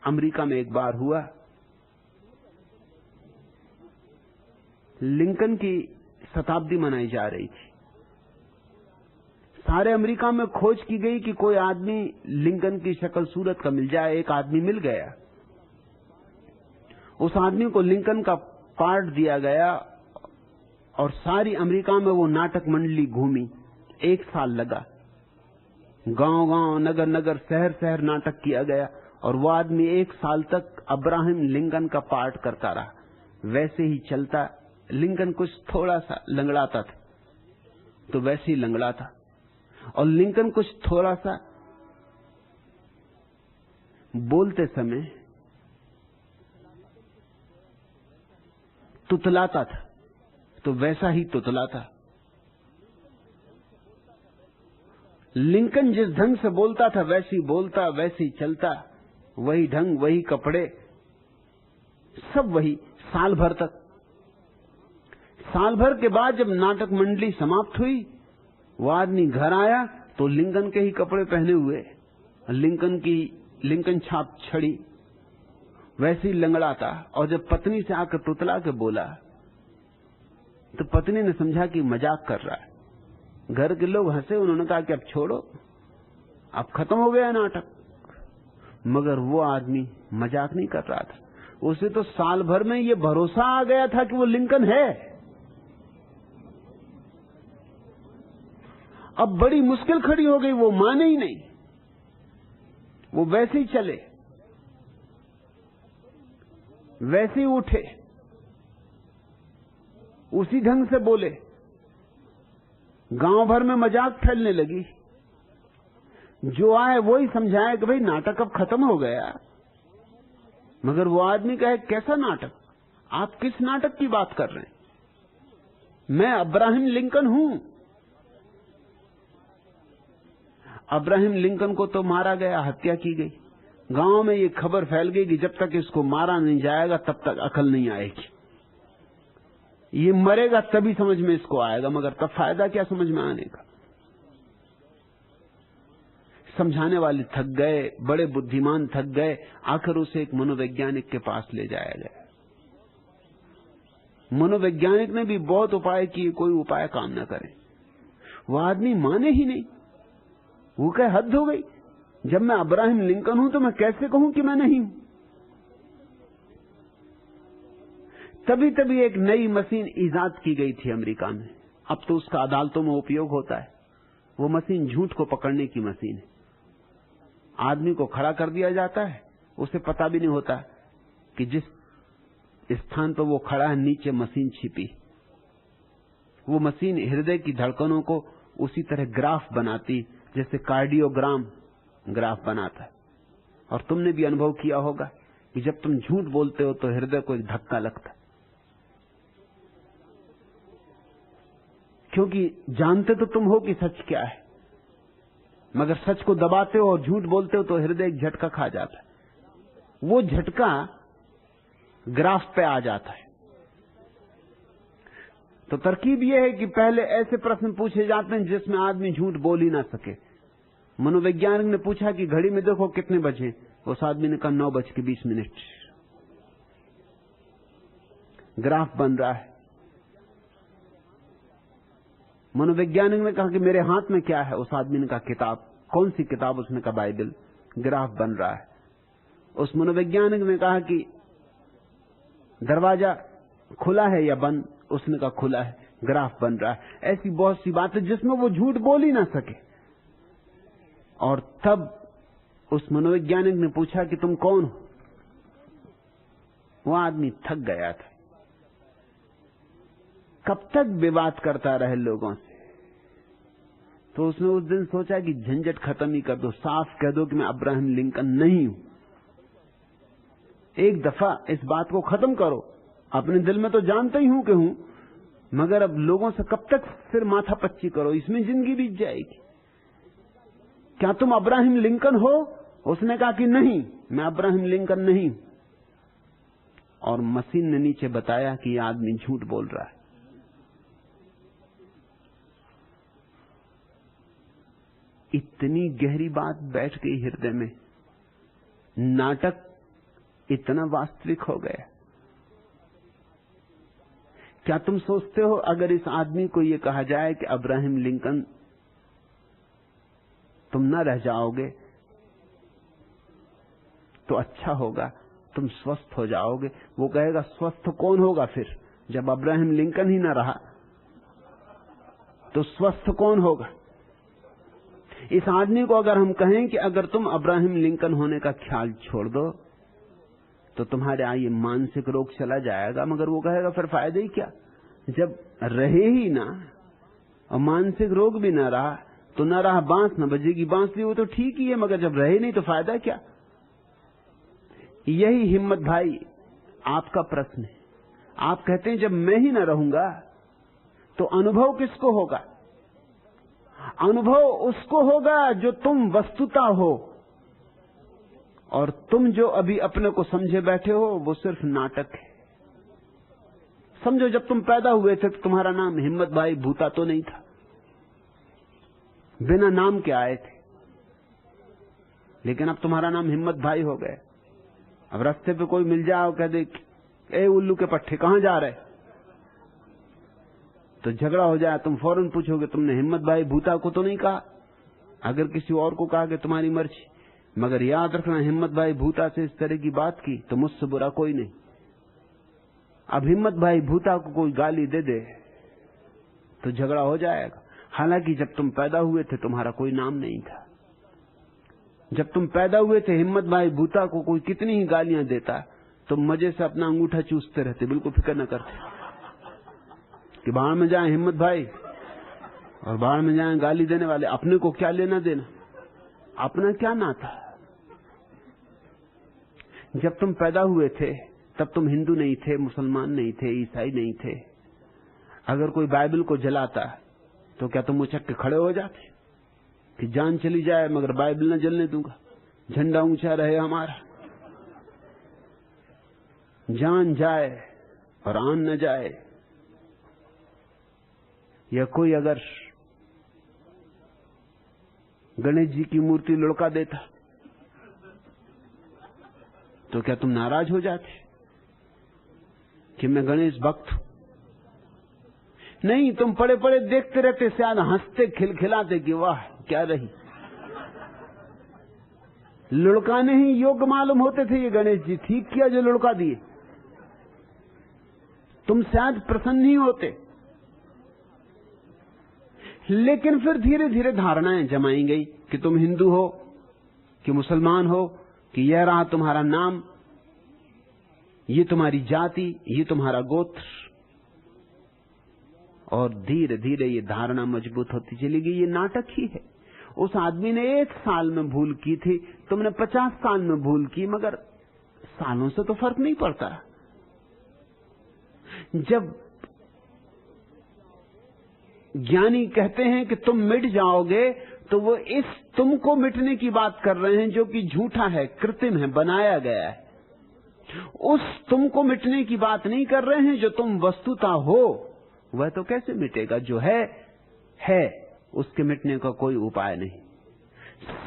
अमेरिका में एक बार हुआ लिंकन की शताब्दी मनाई जा रही थी। सारे अमेरिका में खोज की गई कि कोई आदमी लिंकन की शक्ल सूरत का मिल जाए। एक आदमी मिल गया। उस आदमी को लिंकन का पार्ट दिया गया और सारी अमेरिका में वो नाटक मंडली घूमी। 1 साल लगा। गांव-गांव, नगर-नगर, शहर-शहर नाटक किया गया और वो आदमी 1 साल तक अब्राहम लिंकन का पार्ट करता रहा। वैसे ही चलता। लिंकन कुछ थोड़ा सा लंगड़ाता था तो वैसे ही लंगड़ा था, और लिंकन कुछ थोड़ा सा बोलते समय तुतलाता था तो वैसा ही तुतलाता। लिंकन जिस ढंग से बोलता था वैसे ही बोलता, वैसे ही चलता, वही ढंग, वही कपड़े, सब वही, साल भर तक। साल भर के बाद जब नाटक मंडली समाप्त हुई, वो आदमी घर आया तो लिंकन के ही कपड़े पहने हुए, लिंकन छाप छड़ी, वैसे ही लंगड़ा था। और जब पत्नी से आकर तुतला के बोला तो पत्नी ने समझा कि मजाक कर रहा है। घर के लोग हंसे। उन्होंने कहा कि अब छोड़ो, अब खत्म हो गया नाटक। मगर वो आदमी मजाक नहीं कर रहा था। उसे तो साल भर में ये भरोसा आ गया था कि वो लिंकन है। अब बड़ी मुश्किल खड़ी हो गई, वो माने ही नहीं। वो वैसे ही चले, वैसे ही उठे, उसी ढंग से बोले। गांव भर में मजाक फैलने लगी। जो आए वो ही समझाए कि भाई नाटक अब खत्म हो गया। मगर वो आदमी कहे, कैसा नाटक? आप किस नाटक की बात कर रहे हैं? मैं अब्राहम लिंकन हूं। अब्राहम लिंकन को तो मारा गया, हत्या की गई। गांव में ये खबर फैल गई कि जब तक इसको मारा नहीं जाएगा तब तक अकल नहीं आएगी। ये मरेगा तभी समझ में इसको आएगा, मगर तब फायदा क्या समझ में आने का। समझाने वाले थक गए, बड़े बुद्धिमान थक गए। आखिर उसे एक मनोवैज्ञानिक के पास ले जाया गया। मनोवैज्ञानिक ने भी बहुत उपाय किए, कोई उपाय काम न करे। वो आदमी माने ही नहीं। वो कहे, हद हो गई, जब मैं अब्राहम लिंकन हूं तो मैं कैसे कहूं कि मैं नहीं हूं। तभी तभी एक नई मशीन इजाद की गई थी अमेरिका में। अब तो उसका अदालतों में उपयोग होता है। वो मशीन झूठ को पकड़ने की मशीन है। आदमी को खड़ा कर दिया जाता है, उसे पता भी नहीं होता कि जिस स्थान पर वो खड़ा है नीचे मशीन छिपी। वो मशीन हृदय की धड़कनों को उसी तरह ग्राफ बनाती जैसे कार्डियोग्राम ग्राफ बनाता है। और तुमने भी अनुभव किया होगा कि जब तुम झूठ बोलते हो तो हृदय को एक धक्का लगता है, क्योंकि जानते तो तुम हो कि सच क्या है, मगर सच को दबाते हो और झूठ बोलते हो तो हृदय एक झटका खा जाता है। वो झटका ग्राफ पे आ जाता है। तो तरकीब यह है कि पहले ऐसे प्रश्न पूछे जाते हैं जिसमें आदमी झूठ बोल ही ना सके। मनोवैज्ञानिक ने पूछा कि घड़ी में देखो कितने बजे। उस आदमी ने कहा 9:20। ग्राफ बन रहा है। मनोवैज्ञानिक ने कहा कि मेरे हाथ में क्या है? उस आदमी ने कहा किताब। कौन सी किताब? उसने कहा बाइबल। ग्राफ बन रहा है। उस मनोवैज्ञानिक ने कहा कि दरवाजा खुला है या बंद? उसने कहा खुला है। ग्राफ बन रहा है। ऐसी बहुत सी बातें जिसमें वो झूठ बोल ही ना सके। और तब उस मनोवैज्ञानिक ने पूछा कि तुम कौन हो? वो आदमी थक गया था। कब तक विवाद करता रहे लोगों से? तो उसने उस दिन सोचा कि झंझट खत्म ही कर दो, साफ कह दो कि मैं अब्राहम लिंकन नहीं हूं। एक दफा इस बात को खत्म करो। अपने दिल में तो जानते ही हूं कि हूं, मगर अब लोगों से कब तक सिर माथा पच्ची करो? इसमें जिंदगी बीत जाएगी। क्या तुम अब्राहम लिंकन हो? उसने कहा कि नहीं, मैं अब्राहम लिंकन नहीं। और मशीन ने नीचे बताया कि यह आदमी झूठ बोल रहा है। इतनी गहरी बात बैठ गई हृदय में। नाटक इतना वास्तविक हो गया क्या तुम सोचते हो अगर इस आदमी को यह कहा जाए कि अब्राहम लिंकन तुम न रह जाओगे तो अच्छा होगा, तुम स्वस्थ हो जाओगे? वो कहेगा स्वस्थ कौन होगा फिर? जब अब्राहम लिंकन ही न रहा तो स्वस्थ कौन होगा? इस आदमी को अगर हम कहें कि अगर तुम अब्राहम लिंकन होने का ख्याल छोड़ दो तो तुम्हारे ये मानसिक रोग चला जाएगा, मगर वो कहेगा फिर फायदा ही क्या? जब रहे ही ना और मानसिक रोग भी ना रहा तो न रहा बांस न बजेगी बांसुरी, वो तो ठीक ही है, मगर जब रहे नहीं तो फायदा क्या? यही हिम्मत भाई आपका प्रश्न है। आप कहते हैं जब मैं ही ना रहूंगा तो अनुभव किसको होगा? अनुभव उसको होगा जो तुम वस्तुता हो, और तुम जो अभी अपने को समझे बैठे हो वो सिर्फ नाटक है। समझो जब तुम पैदा हुए थे तो तुम्हारा नाम हिम्मत भाई भूता तो नहीं था, बिना नाम के आए थे, लेकिन अब तुम्हारा नाम हिम्मत भाई हो गए। अब रास्ते पे कोई मिल जाए और कह दे ए उल्लू के पट्टे कहां जा रहे, तो झगड़ा हो जाए, तुम फौरन पूछोगे तुमने हिम्मत भाई भूता को तो नहीं कहा? अगर किसी और को कहा कि तुम्हारी मर्जी, मगर याद रखना हिम्मत भाई भूता से इस तरह की बात की तो मुझसे बुरा कोई नहीं। अब हिम्मत भाई भूता को कोई गाली दे दे तो झगड़ा हो जाएगा। हालांकि जब तुम पैदा हुए थे तुम्हारा कोई नाम नहीं था। जब तुम पैदा हुए थे हिम्मत भाई भूता को कोई कितनी ही गालियां देता तुम मजे से अपना अंगूठा चूसते रहते, बिल्कुल फिक्र न करते कि बाहर में जाए हिम्मत भाई और बाहर में जाए गाली देने वाले, अपने को क्या लेना देना, अपना क्या नाता। जब तुम पैदा हुए थे तब तुम हिंदू नहीं थे, मुसलमान नहीं थे, ईसाई नहीं थे। अगर कोई बाइबल को जलाता तो क्या तुम उछक के खड़े हो जाते कि जान चली जाए मगर बाइबल न जलने दूंगा, झंडा ऊंचा रहे हमारा, जान जाए और आन न जाए। या कोई अगर गणेश जी की मूर्ति लुढ़का देता तो क्या तुम नाराज हो जाते कि मैं गणेश भक्त हूं? नहीं, तुम पड़े पड़े देखते रहते, शायद हंसते खिलखिलाते कि वाह क्या रही। लुढ़काने ही योग्य मालूम होते थे ये गणेश जी, ठीक किया जो लुढ़का दिए। तुम शायद प्रसन्न ही होते, लेकिन फिर धीरे धीरे धारणाएं जमाई गई कि तुम हिंदू हो कि मुसलमान हो, कि यह रहा तुम्हारा नाम, ये तुम्हारी जाति, ये तुम्हारा गोत्र, और धीरे धीरे ये धारणा मजबूत होती चली गई। ये नाटक ही है। उस आदमी ने 1 साल में भूल की थी, तुमने 50 साल में भूल की, मगर सालों से तो फर्क नहीं पड़ता। जब ज्ञानी कहते हैं कि तुम मिट जाओगे तो वो इस तुमको मिटने की बात कर रहे हैं जो कि झूठा है, कृत्रिम है, बनाया गया है। उस तुमको मिटने की बात नहीं कर रहे हैं जो तुम वस्तुता हो। वह तो कैसे मिटेगा? जो है, उसके मिटने का कोई उपाय नहीं।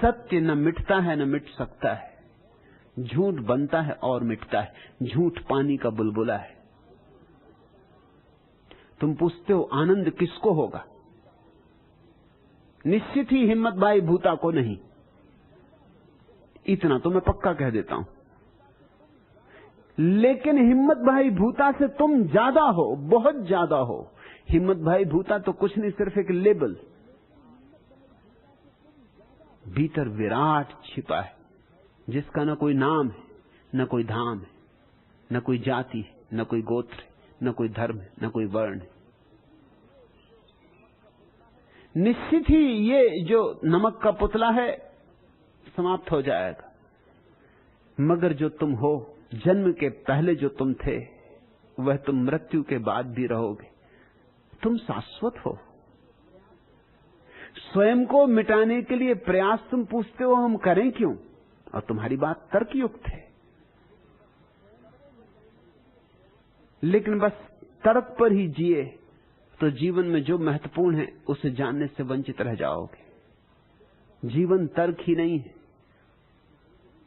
सत्य न मिटता है न मिट सकता है, झूठ बनता है और मिटता है। झूठ पानी का बुलबुला है। तुम पूछते हो आनंद किसको होगा? निश्चित ही हिम्मत भाई भूता को नहीं, इतना तो मैं पक्का कह देता हूं। लेकिन हिम्मत भाई भूता से तुम ज्यादा हो, बहुत ज्यादा हो। हिम्मत भाई भूता तो कुछ नहीं, सिर्फ एक लेबल। भीतर विराट छिपा है जिसका न कोई नाम है, न कोई धाम है, न कोई जाति है, न कोई गोत्र है, न कोई धर्म है, न कोई वर्ण है। निश्चित ही ये जो नमक का पुतला है समाप्त हो जाएगा, मगर जो तुम हो, जन्म के पहले जो तुम थे, वह तुम मृत्यु के बाद भी रहोगे। तुम शाश्वत हो। स्वयं को मिटाने के लिए प्रयास तुम पूछते हो हम करें क्यों, और तुम्हारी बात तर्कयुक्त है, लेकिन बस तर्क पर ही जिए तो जीवन में जो महत्वपूर्ण है उसे जानने से वंचित रह जाओगे। जीवन तर्क ही नहीं है,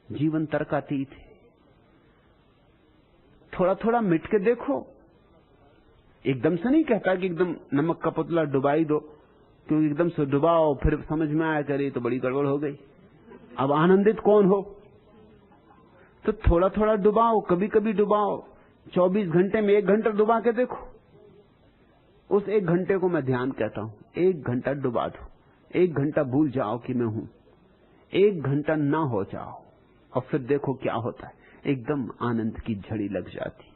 जीवन तर्कातीत है। थोड़ा थोड़ा मिट के देखो एकदम से नहीं कहता कि एकदम नमक का पुतला डुबाई दो, क्योंकि एकदम से डुबाओ फिर समझ में आया करे तो बड़ी गड़बड़ हो गई। अब आनंदित कौन हो? तो थोड़ा थोड़ा डुबाओ, कभी कभी डुबाओ। 24 घंटे में 1 घंटा डुबा के देखो। उस 1 घंटे को मैं ध्यान कहता हूं। 1 घंटा डुबा दो, 1 घंटा भूल जाओ कि मैं हूं, 1 घंटा ना हो जाओ, और फिर देखो क्या होता है। एकदम आनंद की झड़ी लग जाती,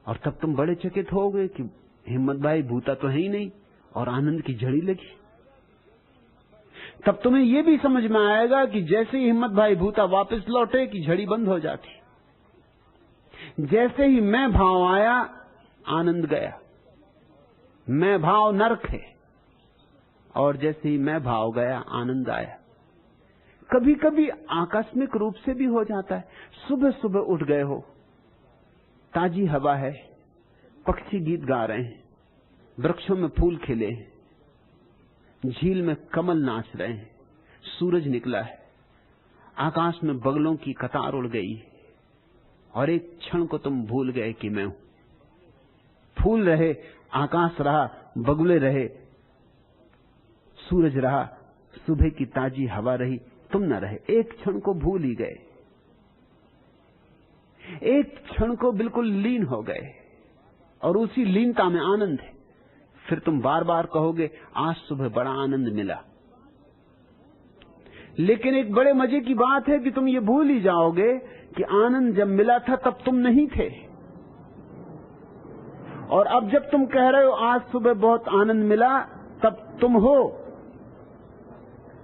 और तब तुम बड़े चकित हो गए कि हिम्मत भाई भूता तो है ही नहीं, और आनंद की झड़ी लगी। तब तुम्हें यह भी समझ में आएगा कि जैसे ही हिम्मत भाई भूता वापस लौटे कि झड़ी बंद हो जाती। जैसे ही मैं भाव आया, आनंद गया। मैं भाव नरक है, और जैसे ही मैं भाव गया, आनंद आया। कभी कभी आकस्मिक रूप से भी हो जाता है। सुबह सुबह उठ गए हो, ताजी हवा है, पक्षी गीत गा रहे हैं, वृक्षों में फूल खिले हैं, झील में कमल नाच रहे हैं, सूरज निकला है, आकाश में बगलों की कतार उड़ गई, और एक क्षण को तुम भूल गए कि मैं हूं। फूल रहे, आकाश रहा, बगुले रहे, सूरज रहा, सुबह की ताजी हवा रही, तुम न रहे। एक क्षण को भूल ही गए, एक क्षण को बिल्कुल लीन हो गए, और उसी लीनता में आनंद है। फिर तुम बार बार कहोगे आज सुबह बड़ा आनंद मिला। लेकिन एक बड़े मजे की बात है कि तुम ये भूल ही जाओगे कि आनंद जब मिला था तब तुम नहीं थे, और अब जब तुम कह रहे हो आज सुबह बहुत आनंद मिला, तब तुम हो।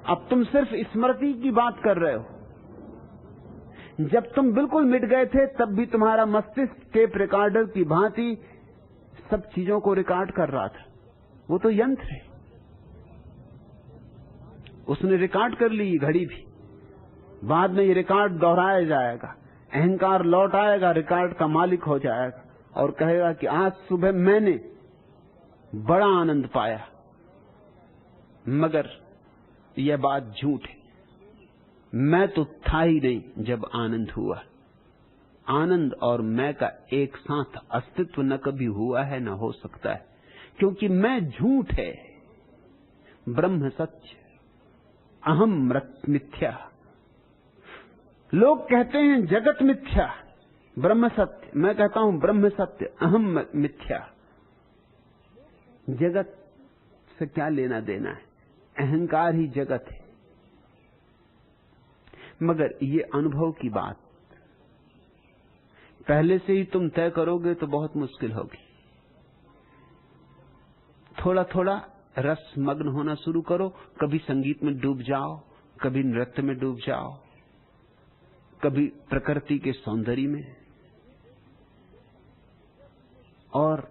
अब तुम सिर्फ स्मृति की बात कर रहे हो। जब तुम बिल्कुल मिट गए थे तब भी तुम्हारा मस्तिष्क टेप रिकॉर्डर की भांति सब चीजों को रिकॉर्ड कर रहा था। वो तो यंत्र है, उसने रिकॉर्ड कर ली घड़ी भी। बाद में ये रिकॉर्ड दोहराया जाएगा, अहंकार लौट आएगा, रिकॉर्ड का मालिक हो जाएगा और कहेगा कि आज सुबह मैंने बड़ा आनंद पाया। मगर यह बात झूठ है। मैं तो था ही नहीं जब आनंद हुआ। आनंद और मैं का एक साथ अस्तित्व न कभी हुआ है न हो सकता है, क्योंकि मैं झूठ है, ब्रह्म सत्य, अहम मिथ्या। लोग कहते हैं जगत मिथ्या, ब्रह्म सत्य। मैं कहता हूं ब्रह्म सत्य, अहम मिथ्या। जगत से क्या लेना देना है, अहंकार ही जगत है। मगर ये अनुभव की बात पहले से ही तुम तय करोगे तो बहुत मुश्किल होगी। थोड़ा थोड़ा रस मग्न होना शुरू करो। कभी संगीत में डूब जाओ, कभी नृत्य में डूब जाओ, कभी प्रकृति के सौंदर्य में। और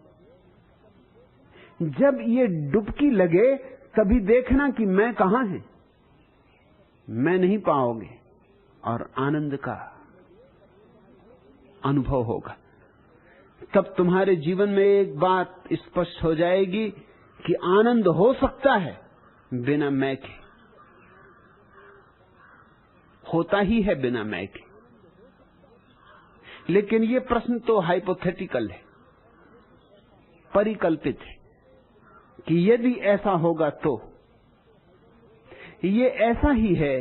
जब ये डुबकी लगे तभी देखना कि मैं कहां है। मैं नहीं पाओगे और आनंद का अनुभव होगा। तब तुम्हारे जीवन में एक बात स्पष्ट हो जाएगी कि आनंद हो सकता है बिना मैं के, होता ही है बिना मैं के। लेकिन ये प्रश्न तो हाइपोथेटिकल है, परिकल्पित है कि यदि ऐसा होगा तो। ये ऐसा ही है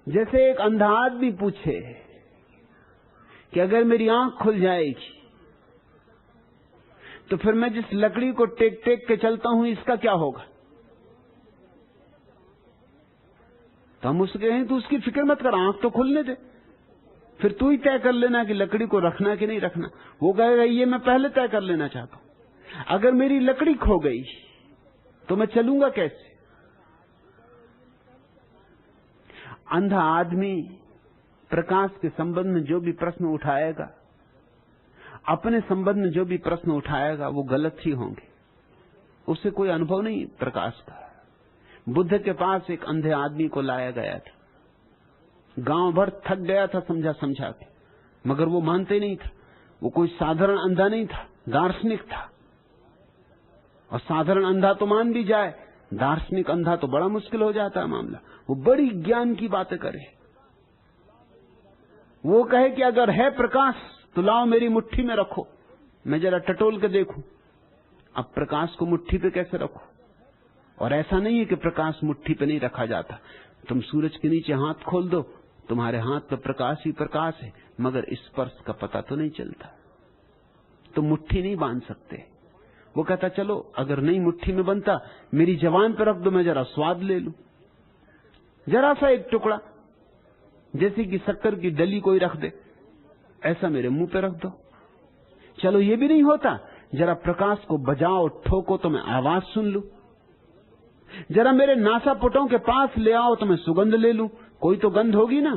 जैसे एक अंधा आदमी पूछे कि अगर मेरी आंख खुल जाएगी तो फिर मैं जिस लकड़ी को टेक टेक के चलता हूं इसका क्या होगा। तो हम उसके कहें तो उसकी फिक्र मत कर, आंख तो खुलने दे, फिर तू ही तय कर लेना कि लकड़ी को रखना कि नहीं रखना। वो कहेगा ये मैं पहले तय कर लेना चाहता हूं। अगर मेरी लकड़ी खो गई तो मैं चलूंगा कैसे। अंधा आदमी प्रकाश के संबंध में जो भी प्रश्न उठाएगा, अपने संबंध में जो भी प्रश्न उठाएगा, वो गलत ही होंगे। उसे कोई अनुभव नहीं प्रकाश का। बुद्ध के पास एक अंधे आदमी को लाया गया था। गांव भर थक गया था समझा समझा के, मगर वो मानते नहीं था। वो कोई साधारण अंधा नहीं था, दार्शनिक था। और साधारण अंधा तो मान भी जाए, दार्शनिक अंधा तो बड़ा मुश्किल हो जाता है मामला। वो बड़ी ज्ञान की बातें करे। वो कहे कि अगर है प्रकाश तो लाओ मेरी मुट्ठी में रखो, मैं जरा टटोल के देखूं। अब प्रकाश को मुट्ठी पे कैसे रखूं? और ऐसा नहीं है कि प्रकाश मुट्ठी पे नहीं रखा जाता। तुम सूरज के नीचे हाथ खोल दो, तुम्हारे हाथ पे प्रकाश ही प्रकाश है, मगर स्पर्श का पता तो नहीं चलता। तो मुट्ठी नहीं बांध सकते। वो कहता चलो अगर नहीं मुट्ठी में बनता, मेरी जबान पे रख दो, मैं जरा स्वाद ले लूं, जरा सा एक टुकड़ा, जैसे कि शक्कर की डली कोई रख दे, ऐसा मेरे मुंह पे रख दो। चलो ये भी नहीं होता, जरा प्रकाश को बजाओ, ठोको तो मैं आवाज सुन लूं, जरा मेरे नासापुटों के पास ले आओ तो मैं सुगंध ले लूं। कोई तो गंध होगी ना।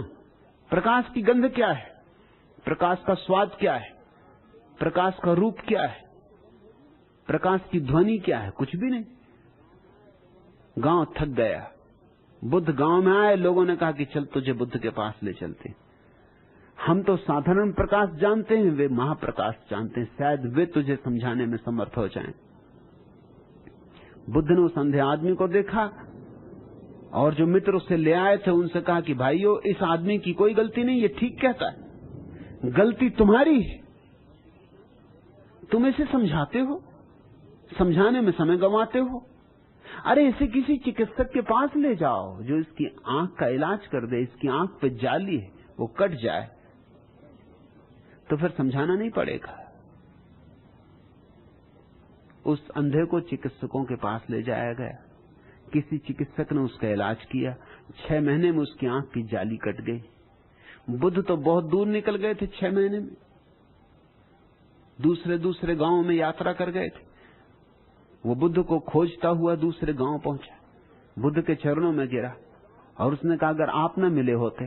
प्रकाश की गंध क्या है? प्रकाश का स्वाद क्या है? प्रकाश का रूप क्या है? प्रकाश की ध्वनि क्या है? कुछ भी नहीं। गांव थक गया। बुद्ध गांव में आए, लोगों ने कहा कि चल तुझे बुद्ध के पास ले चलते। हम तो साधारण प्रकाश जानते हैं, वे महाप्रकाश जानते हैं, शायद वे तुझे समझाने में समर्थ हो जाएं। बुद्ध ने उस अंधे आदमी को देखा और जो मित्र उससे ले आए थे उनसे कहा कि भाइयों, इस आदमी की कोई गलती नहीं, ये ठीक कहता है, गलती तुम्हारी है। तुम इसे समझाते हो, समझाने में समय गंवाते हो। अरे इसे किसी चिकित्सक के पास ले जाओ जो इसकी आंख का इलाज कर दे। इसकी आंख पे जाली है, वो कट जाए तो फिर समझाना नहीं पड़ेगा। उस अंधे को चिकित्सकों के पास ले जाया गया। किसी चिकित्सक ने उसका इलाज किया। 6 महीने में उसकी आंख की जाली कट गई। बुद्ध तो बहुत दूर निकल गए थे 6 महीने में, दूसरे गांवों में यात्रा कर गए थे। वो बुद्ध को खोजता हुआ दूसरे गांव पहुंचा, बुद्ध के चरणों में गिरा और उसने कहा अगर आप न मिले होते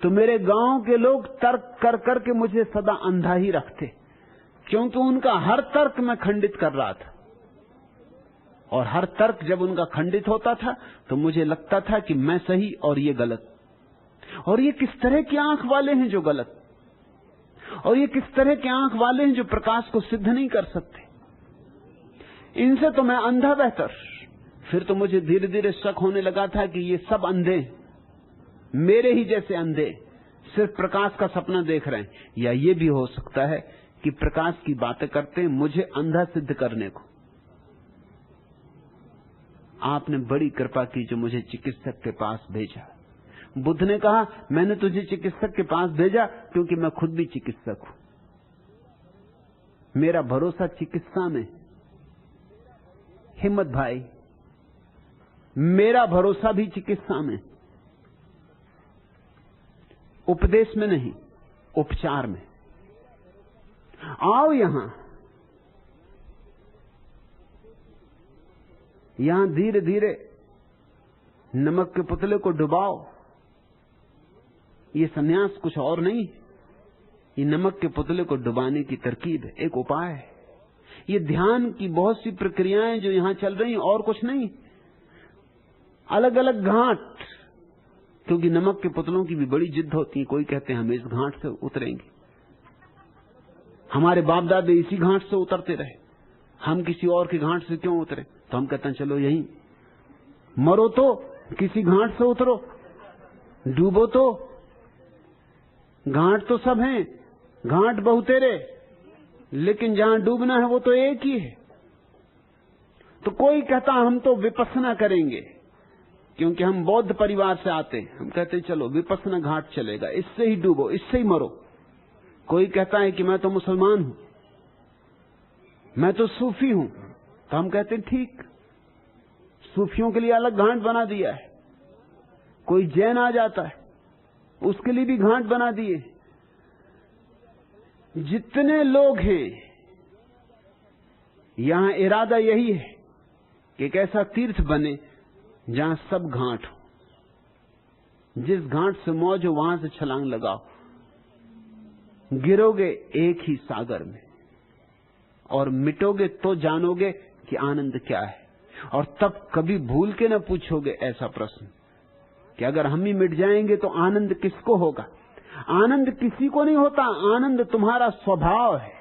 तो मेरे गांव के लोग तर्क कर करके मुझे सदा अंधा ही रखते, क्योंकि उनका हर तर्क मैं खंडित कर रहा था। और हर तर्क जब उनका खंडित होता था तो मुझे लगता था कि मैं सही और ये गलत। और ये किस तरह की आंख वाले हैं जो गलत, और ये किस तरह के आंख वाले हैं जो प्रकाश को सिद्ध नहीं कर सकते। इनसे तो मैं अंधा बेहतर। फिर तो मुझे धीरे धीरे शक होने लगा था कि ये सब अंधे, मेरे ही जैसे अंधे, सिर्फ प्रकाश का सपना देख रहे हैं। या ये भी हो सकता है कि प्रकाश की बातें करते हैं मुझे अंधा सिद्ध करने को। आपने बड़ी कृपा की जो मुझे चिकित्सक के पास भेजा। बुद्ध ने कहा मैंने तुझे चिकित्सक के पास भेजा क्योंकि मैं खुद भी चिकित्सक हूं। मेरा भरोसा चिकित्सा में। हिम्मत भाई, मेरा भरोसा भी चिकित्सा में, उपदेश में नहीं, उपचार में। आओ यहां धीरे धीरे नमक के पुतले को डुबाओ। ये सन्यास कुछ और नहीं, ये नमक के पुतले को डुबाने की तरकीब है, एक उपाय है। ये ध्यान की बहुत सी प्रक्रियाएं जो यहां चल रही और कुछ नहीं। अलग अलग घाट, क्योंकि नमक के पुतलों की भी बड़ी जिद होती है। कोई कहते हैं हम इस घाट से उतरेंगे, हमारे बाप दादे इसी घाट से उतरते रहे, हम किसी और के घाट से क्यों उतरे। तो हम कहते हैं चलो यहीं मरो तो किसी घाट से उतरो, डूबो तो घाट तो सब हैं, घाट बहुतेरे, लेकिन जहां डूबना है वो तो एक ही है। तो कोई कहता हम तो विपස්සना करेंगे, क्योंकि हम बौद्ध परिवार से आते हैं। हम कहते चलो विपස්සना घाट चलेगा, इससे ही डूबो, इससे ही मरो। कोई कहता है कि मैं तो मुसलमान हूं, मैं तो सूफी हूं, तो हम कहते हैं ठीक, सूफियों के लिए अलग घाट बना दिया है। कोई जैन आ जाता है, उसके लिए भी घाट बना दिए। जितने लोग हैं यहां इरादा यही है कि एक ऐसा तीर्थ बने जहां सब घाट हो। जिस घाट से मौज हो वहां से छलांग लगाओ, गिरोगे एक ही सागर में और मिटोगे तो जानोगे कि आनंद क्या है। और तब कभी भूल के न पूछोगे ऐसा प्रश्न कि अगर हम ही मिट जाएंगे तो आनंद किसको होगा। आनंद किसी को नहीं होता, आनंद तुम्हारा स्वभाव है।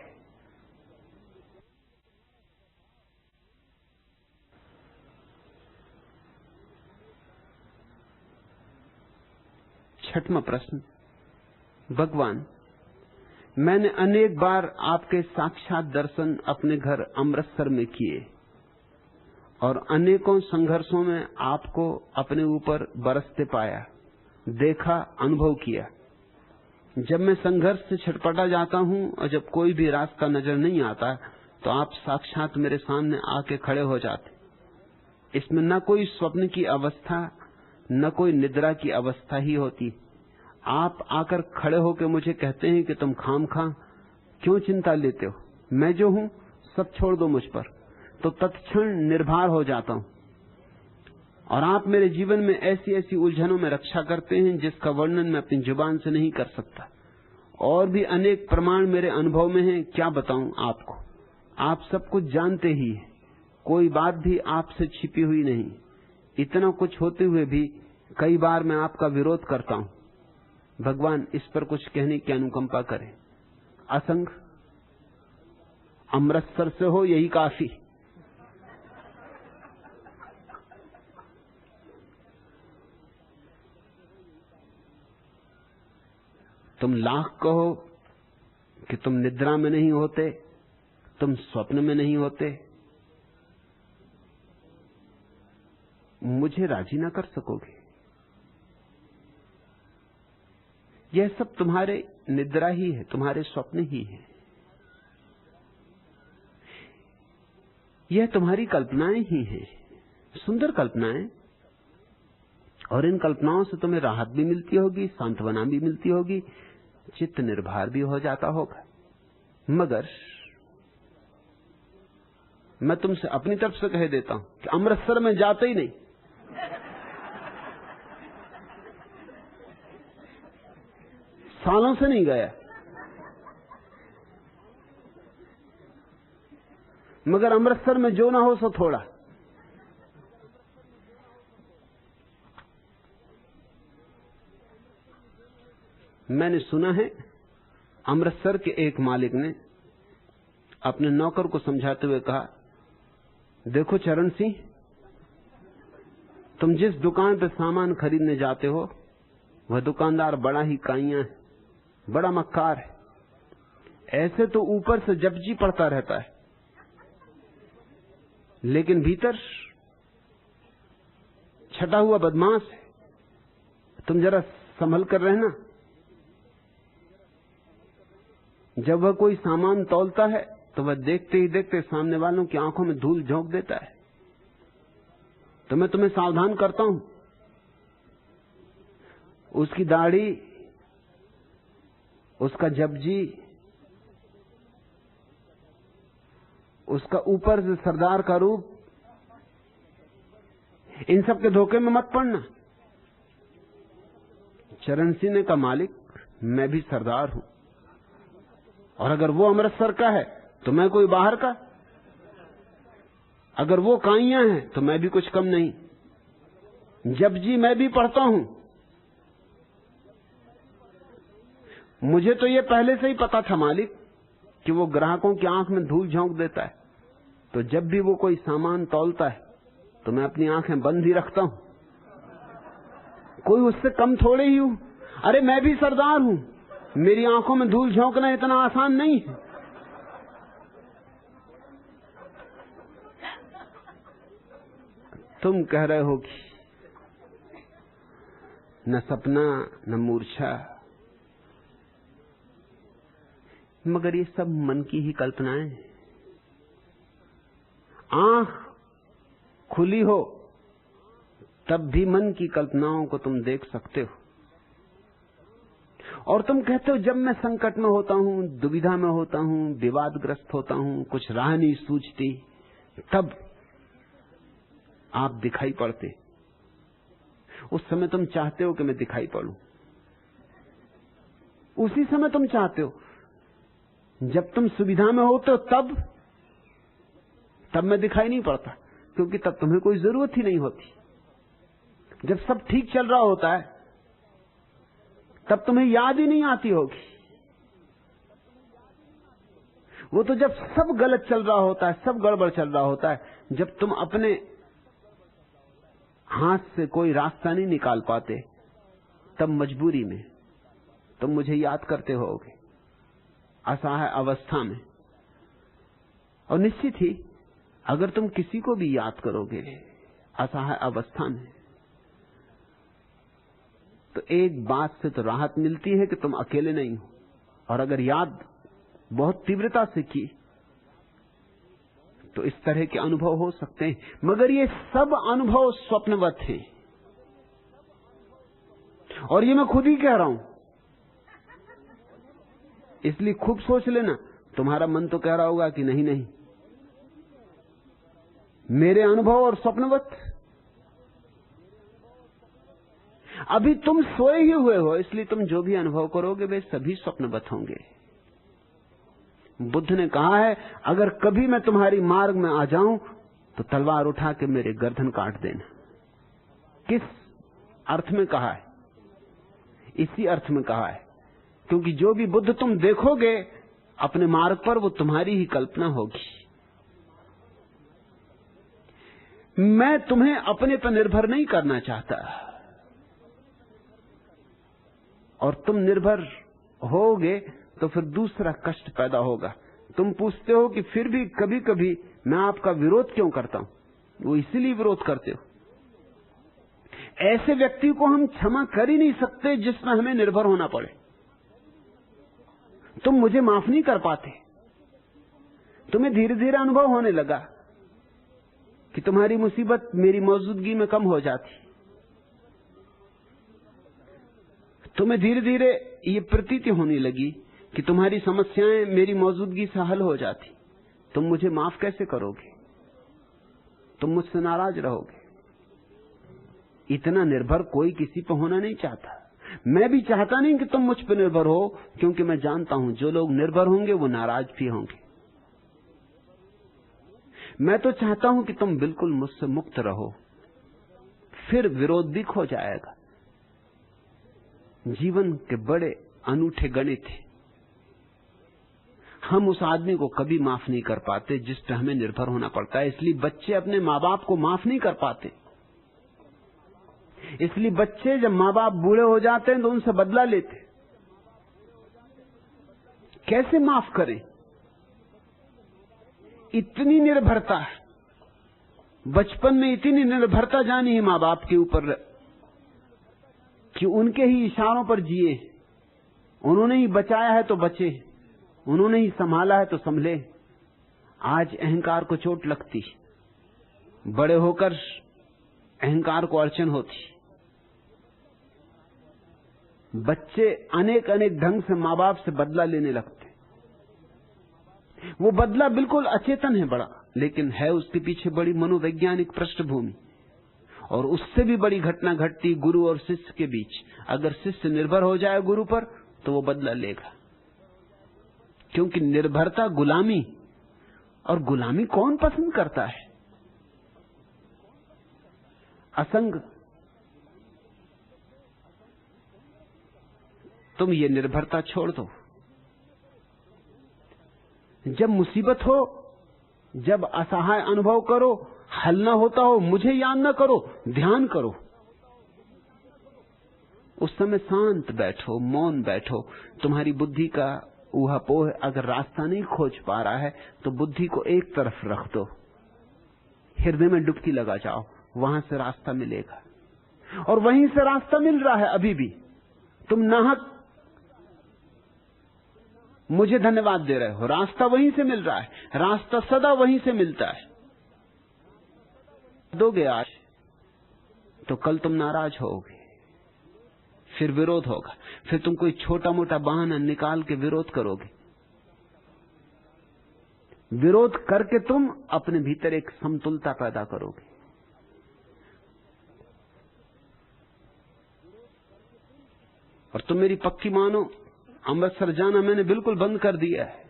छठवां प्रश्न, भगवान मैंने अनेक बार आपके साक्षात दर्शन अपने घर अमृतसर में किए और अनेकों संघर्षों में आपको अपने ऊपर बरसते पाया, देखा, अनुभव किया। जब मैं संघर्ष से छटपटा जाता हूं और जब कोई भी रास्ता नजर नहीं आता तो आप साक्षात मेरे सामने आके खड़े हो जाते। इसमें न कोई स्वप्न की अवस्था न कोई निद्रा की अवस्था ही होती। आप आकर खड़े होकर मुझे कहते हैं कि तुम खामखा क्यों चिंता लेते हो, मैं जो हूं सब छोड़ दो मुझ पर, तो तत्क्षण निर्भर हो जाता हूं और आप मेरे जीवन में ऐसी ऐसी उलझनों में रक्षा करते हैं जिसका वर्णन मैं अपनी जुबान से नहीं कर सकता। और भी अनेक प्रमाण मेरे अनुभव में हैं, क्या बताऊं आपको। आप सब कुछ जानते ही हैं, कोई बात भी आपसे छिपी हुई नहीं। इतना कुछ होते हुए भी कई बार मैं आपका विरोध करता हूं। भगवान इस पर कुछ कहने की अनुकंपा करें। असंग अमृतसर से हो यही काफी। तुम लाख कहो कि तुम निद्रा में नहीं होते, तुम स्वप्न में नहीं होते, मुझे राजी ना कर सकोगे। यह सब तुम्हारे निद्रा ही है, तुम्हारे स्वप्न ही है। यह तुम्हारी कल्पनाएं ही हैं, सुंदर कल्पनाएं। और इन कल्पनाओं से तुम्हें राहत भी मिलती होगी, सांत्वना भी मिलती होगी, चित्त निर्भर भी हो जाता होगा। मगर मैं तुमसे अपनी तरफ से कह देता हूं कि अमृतसर में जाते ही नहीं। सालों से नहीं गया, मगर अमृतसर में जो ना हो सो थोड़ा। मैंने सुना है अमृतसर के एक मालिक ने अपने नौकर को समझाते हुए कहा, देखो चरण सिंह, तुम जिस दुकान पर सामान खरीदने जाते हो वह दुकानदार बड़ा ही काइयां है, बड़ा मक्कार है। ऐसे तो ऊपर से जपजी पड़ता रहता है, लेकिन भीतर छटा हुआ बदमाश है। तुम जरा संभल कर रहना। जब वह कोई सामान तौलता है तो वह देखते ही देखते सामने वालों की आंखों में धूल झोंक देता है। तो मैं तुम्हें सावधान करता हूं, उसकी दाढ़ी, उसका जपजी, उसका ऊपर से सरदार का रूप, इन सब के धोखे में मत पड़ना। चरण सिंह ने कहा, मालिक मैं भी सरदार हूं, और अगर वो अमृतसर का है तो मैं कोई बाहर का। अगर वो काइयां हैं तो मैं भी कुछ कम नहीं। जपजी मैं भी पढ़ता हूं। मुझे तो ये पहले से ही पता था मालिक कि वो ग्राहकों की आंख में धूल झोंक देता है। तो जब भी वो कोई सामान तौलता है तो मैं अपनी आंखें बंद ही रखता हूं। कोई उससे कम थोड़े ही हूं। अरे मैं भी सरदार हूं, मेरी आंखों में धूल झोंकना इतना आसान नहीं है। तुम कह रहे हो कि न सपना न मूर्छा, मगर ये सब मन की ही कल्पनाएं। आंख खुली हो तब भी मन की कल्पनाओं को तुम देख सकते हो। और तुम कहते हो जब मैं संकट में होता हूं, दुविधा में होता हूं, विवादग्रस्त होता हूं, कुछ राह नहीं सूझती, तब आप दिखाई पड़ते। उस समय तुम चाहते हो कि मैं दिखाई पड़ूं। उसी समय तुम चाहते हो। जब तुम सुविधा में होते हो तब मैं दिखाई नहीं पड़ता, क्योंकि तब तुम्हें कोई जरूरत ही नहीं होती। जब सब ठीक चल रहा होता है तब तुम्हें याद ही नहीं आती होगी। वो तो जब सब गलत चल रहा होता है, सब गड़बड़ चल रहा होता है, जब तुम अपने हाथ से कोई रास्ता नहीं निकाल पाते, तब मजबूरी में तुम मुझे याद करते होगे। असहाय अवस्था में। और निश्चित ही अगर तुम किसी को भी याद करोगे असहाय अवस्था में, तो एक बात से तो राहत मिलती है कि तुम अकेले नहीं हो। और अगर याद बहुत तीव्रता से की तो इस तरह के अनुभव हो सकते हैं, मगर ये सब अनुभव स्वप्नवत हैं। और ये मैं खुद ही कह रहा हूं, इसलिए खूब सोच लेना। तुम्हारा मन तो कह रहा होगा कि नहीं नहीं, मेरे अनुभव और स्वप्नवत। अभी तुम सोए ही हुए हो, इसलिए तुम जो भी अनुभव करोगे वे सभी स्वप्नवत होंगे। बुद्ध ने कहा है, अगर कभी मैं तुम्हारी मार्ग में आ जाऊं तो तलवार उठा के मेरे गर्दन काट देना। किस अर्थ में कहा है? इसी अर्थ में कहा है, क्योंकि जो भी बुद्ध तुम देखोगे अपने मार्ग पर, वो तुम्हारी ही कल्पना होगी। मैं तुम्हें अपने पर निर्भर नहीं करना चाहता, और तुम निर्भर होगे तो फिर दूसरा कष्ट पैदा होगा। तुम पूछते हो कि फिर भी कभी कभी मैं आपका विरोध क्यों करता हूं? वो इसीलिए विरोध करते हो। ऐसे व्यक्ति को हम क्षमा कर ही नहीं सकते जिसमें हमें निर्भर होना पड़े। तुम मुझे माफ नहीं कर पाते। तुम्हें धीरे धीरे अनुभव होने लगा कि तुम्हारी मुसीबत मेरी मौजूदगी में कम हो जाती। तुम्हें धीरे धीरे ये प्रतीति होने लगी कि तुम्हारी समस्याएं मेरी मौजूदगी से हल हो जाती। तुम मुझे माफ कैसे करोगे? तुम मुझसे नाराज रहोगे। इतना निर्भर कोई किसी पर होना नहीं चाहता। मैं भी चाहता नहीं कि तुम मुझ पर निर्भर हो, क्योंकि मैं जानता हूं जो लोग निर्भर होंगे वो नाराज भी होंगे। मैं तो चाहता हूं कि तुम बिल्कुल मुझसे मुक्त रहो, फिर विरोध भी खो जाएगा। जीवन के बड़े अनूठे गणित थे। हम उस आदमी को कभी माफ नहीं कर पाते जिस पर हमें निर्भर होना पड़ता है। इसलिए बच्चे अपने माँ बाप को माफ नहीं कर पाते। इसलिए बच्चे जब माँ बाप बूढ़े हो जाते हैं तो उनसे बदला लेते। कैसे माफ करें? इतनी निर्भरता, बचपन में इतनी निर्भरता जानी है माँ बाप के ऊपर कि उनके ही इशारों पर जिए। उन्होंने ही बचाया है तो बचे, उन्होंने ही संभाला है तो संभले। आज अहंकार को चोट लगती, बड़े होकर अहंकार को अड़चन होती। बच्चे अनेक अनेक ढंग से माँ बाप से बदला लेने लगते। वो बदला बिल्कुल अचेतन है बड़ा, लेकिन है उसके पीछे बड़ी मनोवैज्ञानिक पृष्ठभूमि। और उससे भी बड़ी घटना घटती गुरु और शिष्य के बीच। अगर शिष्य निर्भर हो जाए गुरु पर तो वो बदला लेगा, क्योंकि निर्भरता गुलामी, और गुलामी कौन पसंद करता है? असंग। तुम ये निर्भरता छोड़ दो। जब मुसीबत हो, जब असहाय अनुभव करो, हल न होता हो, मुझे याद न करो, ध्यान करो। उस समय शांत बैठो, मौन बैठो। तुम्हारी बुद्धि का ऊहापोह अगर रास्ता नहीं खोज पा रहा है तो बुद्धि को एक तरफ रख दो, हृदय में डुबकी लगा जाओ, वहां से रास्ता मिलेगा। और वहीं से रास्ता मिल रहा है अभी भी। तुम नाहक मुझे धन्यवाद दे रहे हो, रास्ता वहीं से मिल रहा है। रास्ता सदा वहीं से मिलता है। दोगे आज तो कल तुम नाराज होगे, फिर विरोध होगा, फिर तुम कोई छोटा मोटा बहाना निकाल के विरोध करोगे। विरोध करके तुम अपने भीतर एक समतुलता पैदा करोगे। और तुम मेरी पक्की मानो, अमृतसर जाना मैंने बिल्कुल बंद कर दिया है।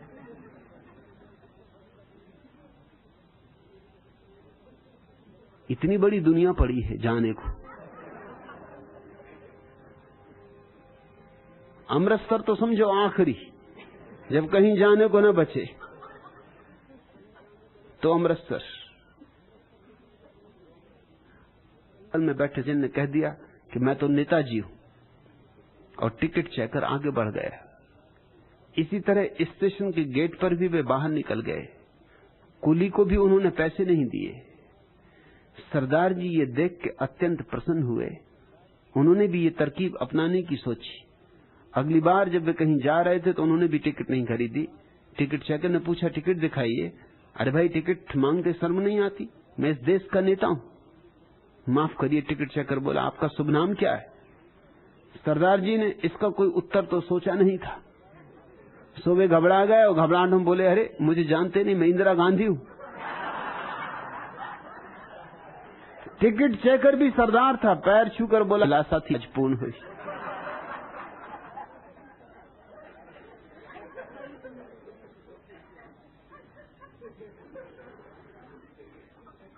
इतनी बड़ी दुनिया पड़ी है जाने को। अमृतसर तो समझो आखिरी, जब कहीं जाने को न बचे तो अमृतसर। में बैठे जिन ने कह दिया कि मैं तो नेताजी हूं, और टिकट चेकर आगे बढ़ गया। इसी तरह स्टेशन के गेट पर भी वे बाहर निकल गए। कुली को भी उन्होंने पैसे नहीं दिए। सरदार जी ये देख के अत्यंत प्रसन्न हुए। उन्होंने भी ये तरकीब अपनाने की सोची। अगली बार जब वे कहीं जा रहे थे तो उन्होंने भी टिकट नहीं खरीदी। टिकट चेकर ने पूछा, टिकट दिखाइए। अरे भाई, टिकट मांगते शर्म नहीं आती? मैं इस देश का नेता हूं। माफ करिए, टिकट चेकर बोला, आपका शुभ नाम क्या है? सरदार जी ने इसका कोई उत्तर तो सोचा नहीं था, सो वे घबरा गए और घबराहट में बोले, अरे मुझे जानते नहीं, मैं इंदिरा गांधी हूं। टिकट चेकर भी सरदार था, पैर छूकर बोला, लाशा थी पूर्ण हुई।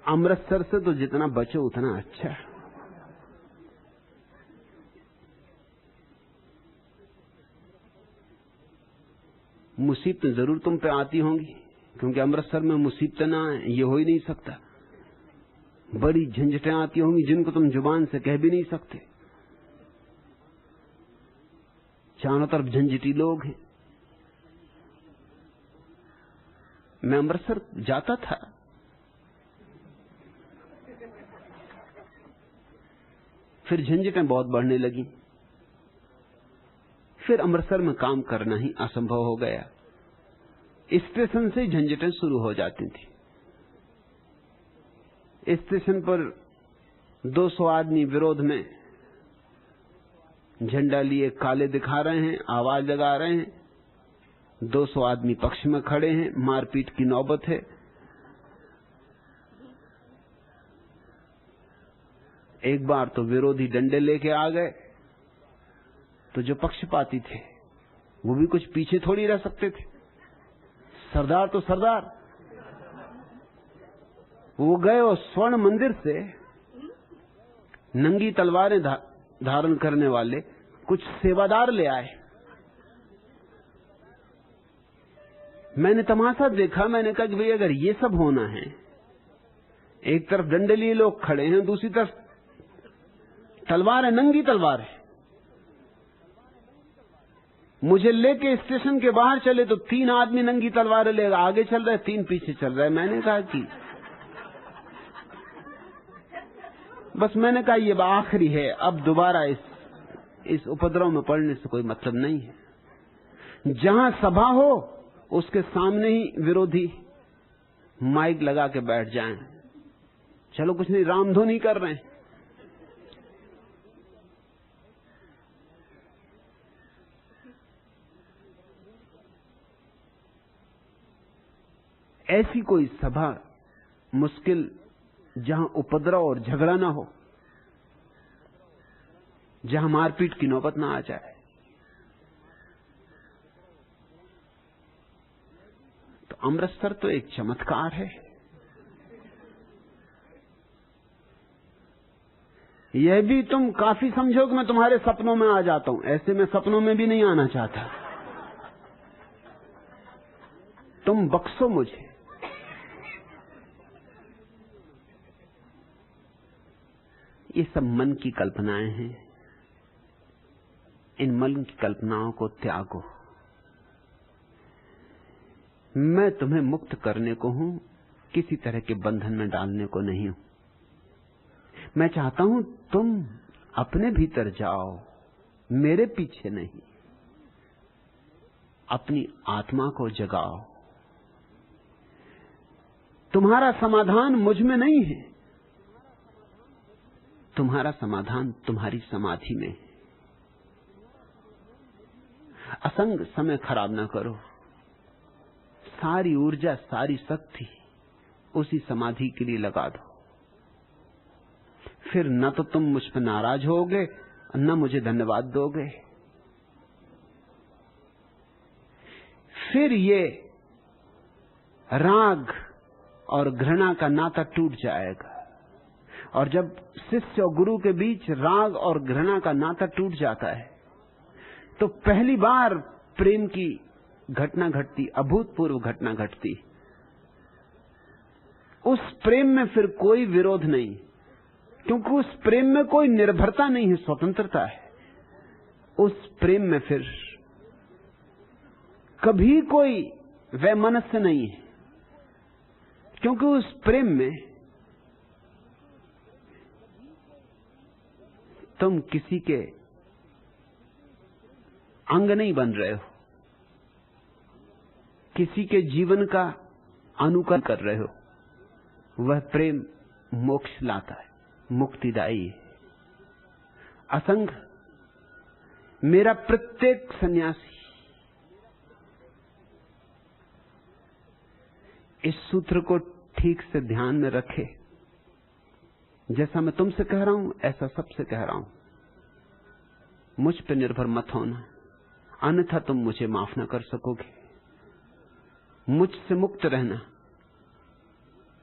अमृतसर से तो जितना बचो उतना अच्छा है। मुसीबतें जरूर तुम पे आती होंगी, क्योंकि अमृतसर में मुसीबतें ना आए ये हो ही नहीं सकता। बड़ी झंझटें आती होंगी जिनको तुम जुबान से कह भी नहीं सकते। चारों तरफ झंझटी लोग हैं। मैं अमृतसर जाता था, फिर झंझटें बहुत बढ़ने लगी। फिर अमृतसर में काम करना ही असंभव हो गया। स्टेशन से झंझटें शुरू हो जाती थी। स्टेशन पर 200 आदमी विरोध में झंडा लिए काले दिखा रहे हैं, आवाज लगा रहे हैं। 200 आदमी पक्ष में खड़े हैं, मारपीट की नौबत है। एक बार तो विरोधी डंडे लेके आ गए, तो जो पक्षपाती थे वो भी कुछ पीछे थोड़ी रह सकते थे। सरदार तो सरदार, वो गए और स्वर्ण मंदिर से नंगी तलवारें धारण करने वाले कुछ सेवादार ले आए। मैंने तमाशा देखा। मैंने कहा कि भाई अगर ये सब होना है, एक तरफ डंडे लिए लोग खड़े हैं, दूसरी तरफ तलवार है, नंगी तलवार है। मुझे लेके स्टेशन के बाहर चले तो 3 आदमी नंगी तलवारें ले आगे चल रहे, 3 पीछे चल रहे। मैंने कहा कि बस, मैंने कहा ये आखिरी है, अब दोबारा इस उपद्रव में पड़ने से कोई मतलब नहीं है। जहां सभा हो उसके सामने ही विरोधी माइक लगा के बैठ जाएं। चलो कुछ नहीं, रामधुनी कर रहे हैं। ऐसी कोई सभा मुश्किल जहां उपद्रव और झगड़ा ना हो, जहां मारपीट की नौबत ना आ जाए। तो अमृतसर तो एक चमत्कार है। यह भी तुम काफी समझो कि मैं तुम्हारे सपनों में आ जाता हूं। ऐसे मैं सपनों में भी नहीं आना चाहता। तुम बख्शो मुझे। ये सब मन की कल्पनाएं हैं। इन मन की कल्पनाओं को त्यागो। मैं तुम्हें मुक्त करने को हूं, किसी तरह के बंधन में डालने को नहीं हूं। मैं चाहता हूं तुम अपने भीतर जाओ, मेरे पीछे नहीं। अपनी आत्मा को जगाओ। तुम्हारा समाधान मुझ में नहीं है, तुम्हारा समाधान तुम्हारी समाधि में है। असंग समय खराब ना करो। सारी ऊर्जा, सारी शक्ति उसी समाधि के लिए लगा दो। फिर न तो तुम मुझ पर नाराज होगे, न मुझे धन्यवाद दोगे। फिर ये राग और घृणा का नाता टूट जाएगा। और जब शिष्य और गुरु के बीच राग और घृणा का नाता टूट जाता है, तो पहली बार प्रेम की घटना घटती, अभूतपूर्व घटना घटती। उस प्रेम में फिर कोई विरोध नहीं, क्योंकि उस प्रेम में कोई निर्भरता नहीं है, स्वतंत्रता है। उस प्रेम में फिर कभी कोई वैमनस्य नहीं है, क्योंकि उस प्रेम में तुम किसी के अंग नहीं बन रहे हो, किसी के जीवन का अनुकरण कर रहे हो। वह प्रेम मोक्ष लाता है, मुक्तिदायी है। असंग मेरा प्रत्येक सन्यासी इस सूत्र को ठीक से ध्यान में रखे। जैसा मैं तुमसे कह रहा हूं ऐसा सबसे कह रहा हूं। मुझ पे निर्भर मत होना, अन्यथा तुम मुझे माफ न कर सकोगे। मुझसे मुक्त रहना,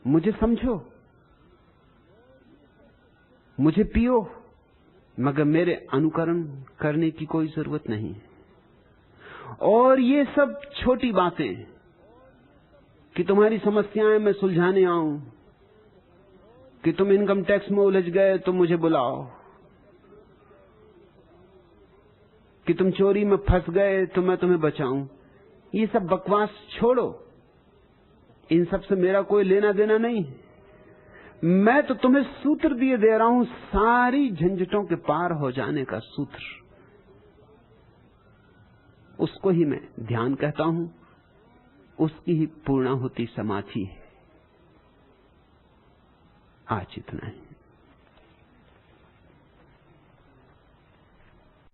मुझे समझो, मुझे पियो, मगर मेरे अनुकरण करने की कोई जरूरत नहीं है। और ये सब छोटी बातें कि तुम्हारी समस्याएं मैं सुलझाने आऊं, कि तुम इनकम टैक्स में उलझ गए तो मुझे बुलाओ, कि तुम चोरी में फंस गए तो मैं तुम्हें बचाऊं, ये सब बकवास छोड़ो। इन सब से मेरा कोई लेना देना नहीं। मैं तो तुम्हें सूत्र दिए दे रहा हूं, सारी झंझटों के पार हो जाने का सूत्र। उसको ही मैं ध्यान कहता हूं, उसकी ही पूर्णाहुति समाधि है। आज इतना है।